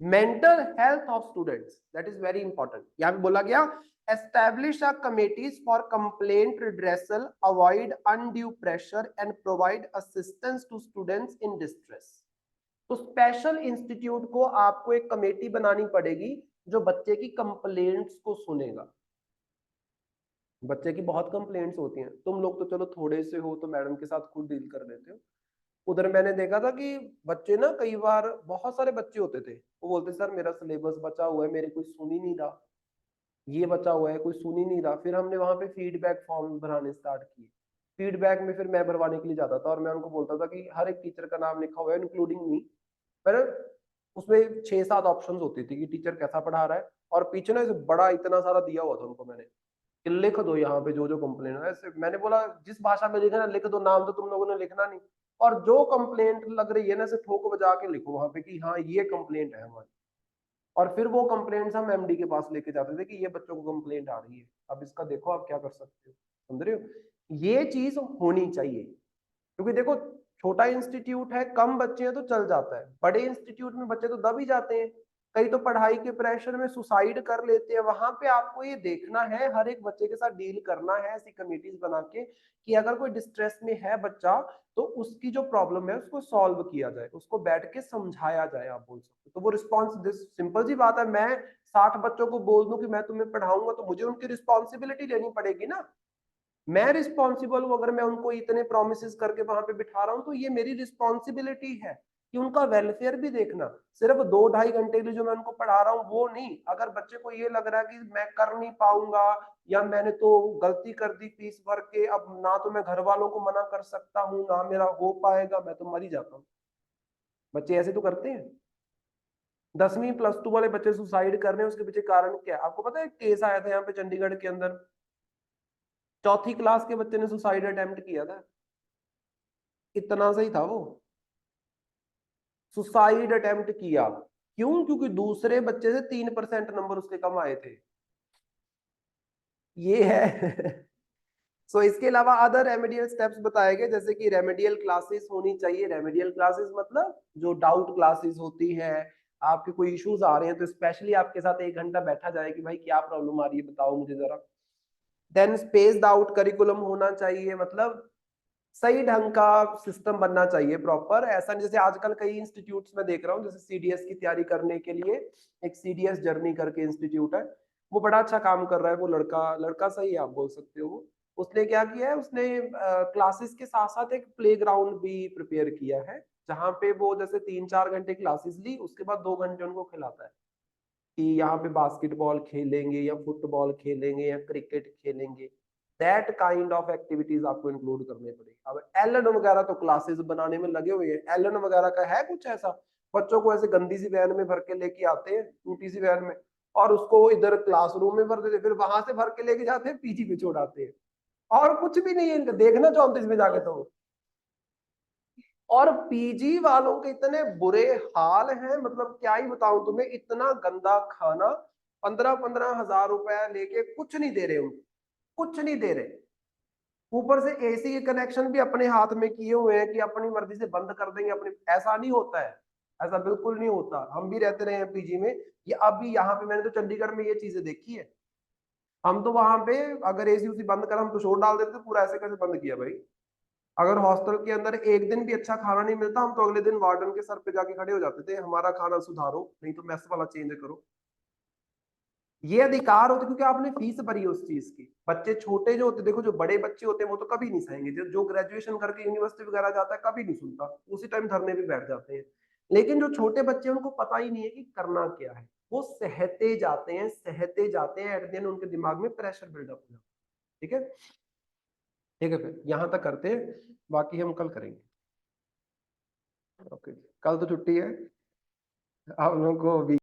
Mental health of students, that is very important. यहां पे बोला गया establish a committees for complaint redressal, avoid undue pressure and provide assistance to students in distress. तो स्पेशल इंस्टीट्यूट को आपको एक कमेटी बनानी पड़ेगी जो बच्चे की कंप्लेंट्स को सुनेगा। बच्चे की बहुत कंप्लेंट्स होती हैं, तुम लोग तो चलो थोड़े से हो तो मैडम के साथ खुद डील कर लेते हो। उधर मैंने देखा था कि बच्चे ना, कई बार बहुत सारे बच्चे होते थे, वो बोलते सर मेरा सिलेबस बचा हुआ है, मेरे कोई सुन ही नहीं रहा, ये बचा हुआ है, कोई सुन ही नहीं रहा। फिर हमने वहां पे फीडबैक फॉर्म भराने स्टार्ट किए। फीडबैक में फिर मैं भरवाने के लिए जाता था और मैं उनको बोलता था कि हर एक टीचर का नाम लिखा हुआ है, इंक्लूडिंग मी। मैंने उसमें 6-7 ऑप्शंस होती थी कि टीचर कैसा पढ़ा रहा है, और पीछे ना इसे बड़ा इतना सारा दिया हुआ था उनको मैंने कि लिख दो यहाँ पे जो जो कंप्लेन है। ऐसे मैंने बोला जिस भाषा में लिखना लिख दो, नाम तो तुम लोगों ने लिखना नहीं, और जो कंप्लेंट लग रही है ना, इसे ठोक बजा के लिखो वहां पे कि हाँ ये कंप्लेंट है हमारी। और फिर वो कंप्लेंट्स हम एमडी के पास लेके जाते थे कि ये बच्चों को कंप्लेंट आ रही है, अब इसका देखो आप क्या कर सकते हो। समझ रहे हो, ये चीज होनी चाहिए। क्योंकि देखो छोटा इंस्टीट्यूट है, कम बच्चे हैं तो चल जाता है, बड़े इंस्टीट्यूट में बच्चे तो दब ही जाते हैं, कई तो पढ़ाई के प्रेशर में सुसाइड कर लेते हैं। वहां पे आपको ये देखना है, हर एक बच्चे के साथ डील करना है ऐसी कमिटीज बना के कि अगर कोई डिस्ट्रेस में है बच्चा, तो उसकी जो प्रॉब्लम है उसको सॉल्व किया जाए, उसको बैठ के समझाया जाए, आप बोल सकते हो। तो वो रिस्पॉन्स, दिस सिंपल सी बात है, मैं 60 बच्चों को बोल दूं कि मैं तुम्हें पढ़ाऊंगा, तो मुझे उनकी रिस्पॉन्सिबिलिटी लेनी पड़ेगी ना। मैं रिस्पॉन्सिबल हूं, अगर मैं उनको इतने प्रोमिस करके वहां पे बिठा रहा हूं, तो ये मेरी रिस्पॉन्सिबिलिटी है कि उनका वेलफेयर भी देखना। सिर्फ 2-2.5 घंटे के लिए जो मैं उनको पढ़ा रहा हूँ वो नहीं। अगर बच्चे को ये लग रहा है कि मैं कर नहीं पाऊंगा, या मैंने तो गलती कर दी फीस भर के, अब ना तो मैं घर वालों को मना कर सकता हूँ ना मेरा हो पाएगा, मैं तो मर ही जाता हूँ। बच्चे ऐसे तो करते हैं। 10वीं+2 वाले बच्चे सुसाइड कर रहे हैं, उसके पीछे कारण क्या है आपको पता है? केस आया था यहाँ पे चंडीगढ़ के अंदर, 4th क्लास के बच्चे ने सुसाइड अटेम्प्ट किया था। इतना सही था वो, सुसाइड अटेम्प्ट किया। क्यों? क्योंकि दूसरे बच्चे से 3% नंबर उसके कम आए थे। ये है। सो इसके अलावा अदर रेमेडियल स्टेप्स बताए गए, जैसे कि रेमेडियल क्लासेस होनी चाहिए। रेमेडियल क्लासेस मतलब जो डाउट क्लासेस होती है, आपके कोई इश्यूज आ रहे हैं तो स्पेशली आपके साथ 1 घंटा बैठा जाए कि भाई क्या प्रॉब्लम आ रही है बताओ मुझे जरा। देन स्पेस्ड आउट करिकुलम होना चाहिए, मतलब सही ढंग का सिस्टम बनना चाहिए प्रॉपर। ऐसा नहीं जैसे आजकल कई इंस्टीट्यूट्स में देख रहा हूँ, जैसे सीडीएस की तैयारी करने के लिए एक सीडीएस जर्नी करके इंस्टीट्यूट है, वो बड़ा अच्छा काम कर रहा है। वो लड़का लड़का सही है, आप बोल सकते हो। वो उसने क्या किया है, उसने क्लासेस के साथ साथ एक प्ले ग्राउंड भी प्रिपेयर किया है, जहाँ पे वो जैसे 3-4 घंटे क्लासेस ली, उसके बाद 2 घंटे उनको खिलाता है कि यहाँ पे बास्केटबॉल खेलेंगे या फुटबॉल खेलेंगे या क्रिकेट खेलेंगे। दैट काइंड ऑफ एक्टिविटीज आपको इंक्लूड करने पड़ेगी। अब एलन वगैरह तो क्लासेस बनाने में लगे हुए हैं, एलन वगैरह का है कुछ ऐसा? बच्चों को ऐसे गंदी सी वैन में भर के लेके आते हैं, टूटी सी वैन में, और उसको इधर क्लासरूम में भर देते, फिर वहां से भर के लेके जाते हैं पीजी पे छोड़ाते हैं, और कुछ भी नहीं है इनका। देखना 34 में जाके तो। और पीजी वालों के इतने बुरे हाल हैं, मतलब क्या ही बताऊं तुम्हें, इतना गंदा खाना, 15-15 हजार रुपया लेके कुछ नहीं दे रहे उनको, कुछ नहीं दे रहे। ऊपर से एसी के कनेक्शन भी अपने हाथ में किए हुए हैं कि अपनी मर्जी से बंद कर देंगे अपनी। ऐसा नहीं होता है, ऐसा बिल्कुल नहीं होता। हम भी रहते रहे हैं पीजी में, ये अभी यहाँ पे मैंने तो चंडीगढ़ में ये चीजें देखी है। हम तो वहां पे अगर एसी उसी बंद कर, हम तो शोर डाल देते पूरा, ऐसे कैसे बंद किया भाई। अगर हॉस्टल के अंदर एक दिन भी अच्छा खाना नहीं मिलता, हम तो अगले दिन वार्डन के सर पे जाके खड़े हो जाते थे, हमारा खाना सुधारो नहीं तो मेस वाला चेंज करो। ये अधिकार होते क्योंकि आपने फीस भरी उस चीज की। बच्चे छोटे जो होते, देखो जो बड़े बच्चे होते हैं वो तो कभी नहीं सहेंगे, जो ग्रेजुएशन करके यूनिवर्सिटी वगैरह जाता है कभी नहीं सुनता, उसी टाइम धरने पे बैठ जाते हैं। लेकिन जो छोटे बच्चे उनको पता ही नहीं है कि करना क्या है, वो सहते जाते हैं, सहते जाते हैं, एट द एंड उनके दिमाग में प्रेशर बिल्डअप हो जाता है। ठीक है, ठीक है, फिर यहाँ तक करते हैं, बाकी हम कल करेंगे। ओके, कल तो छुट्टी है आप लोगों को।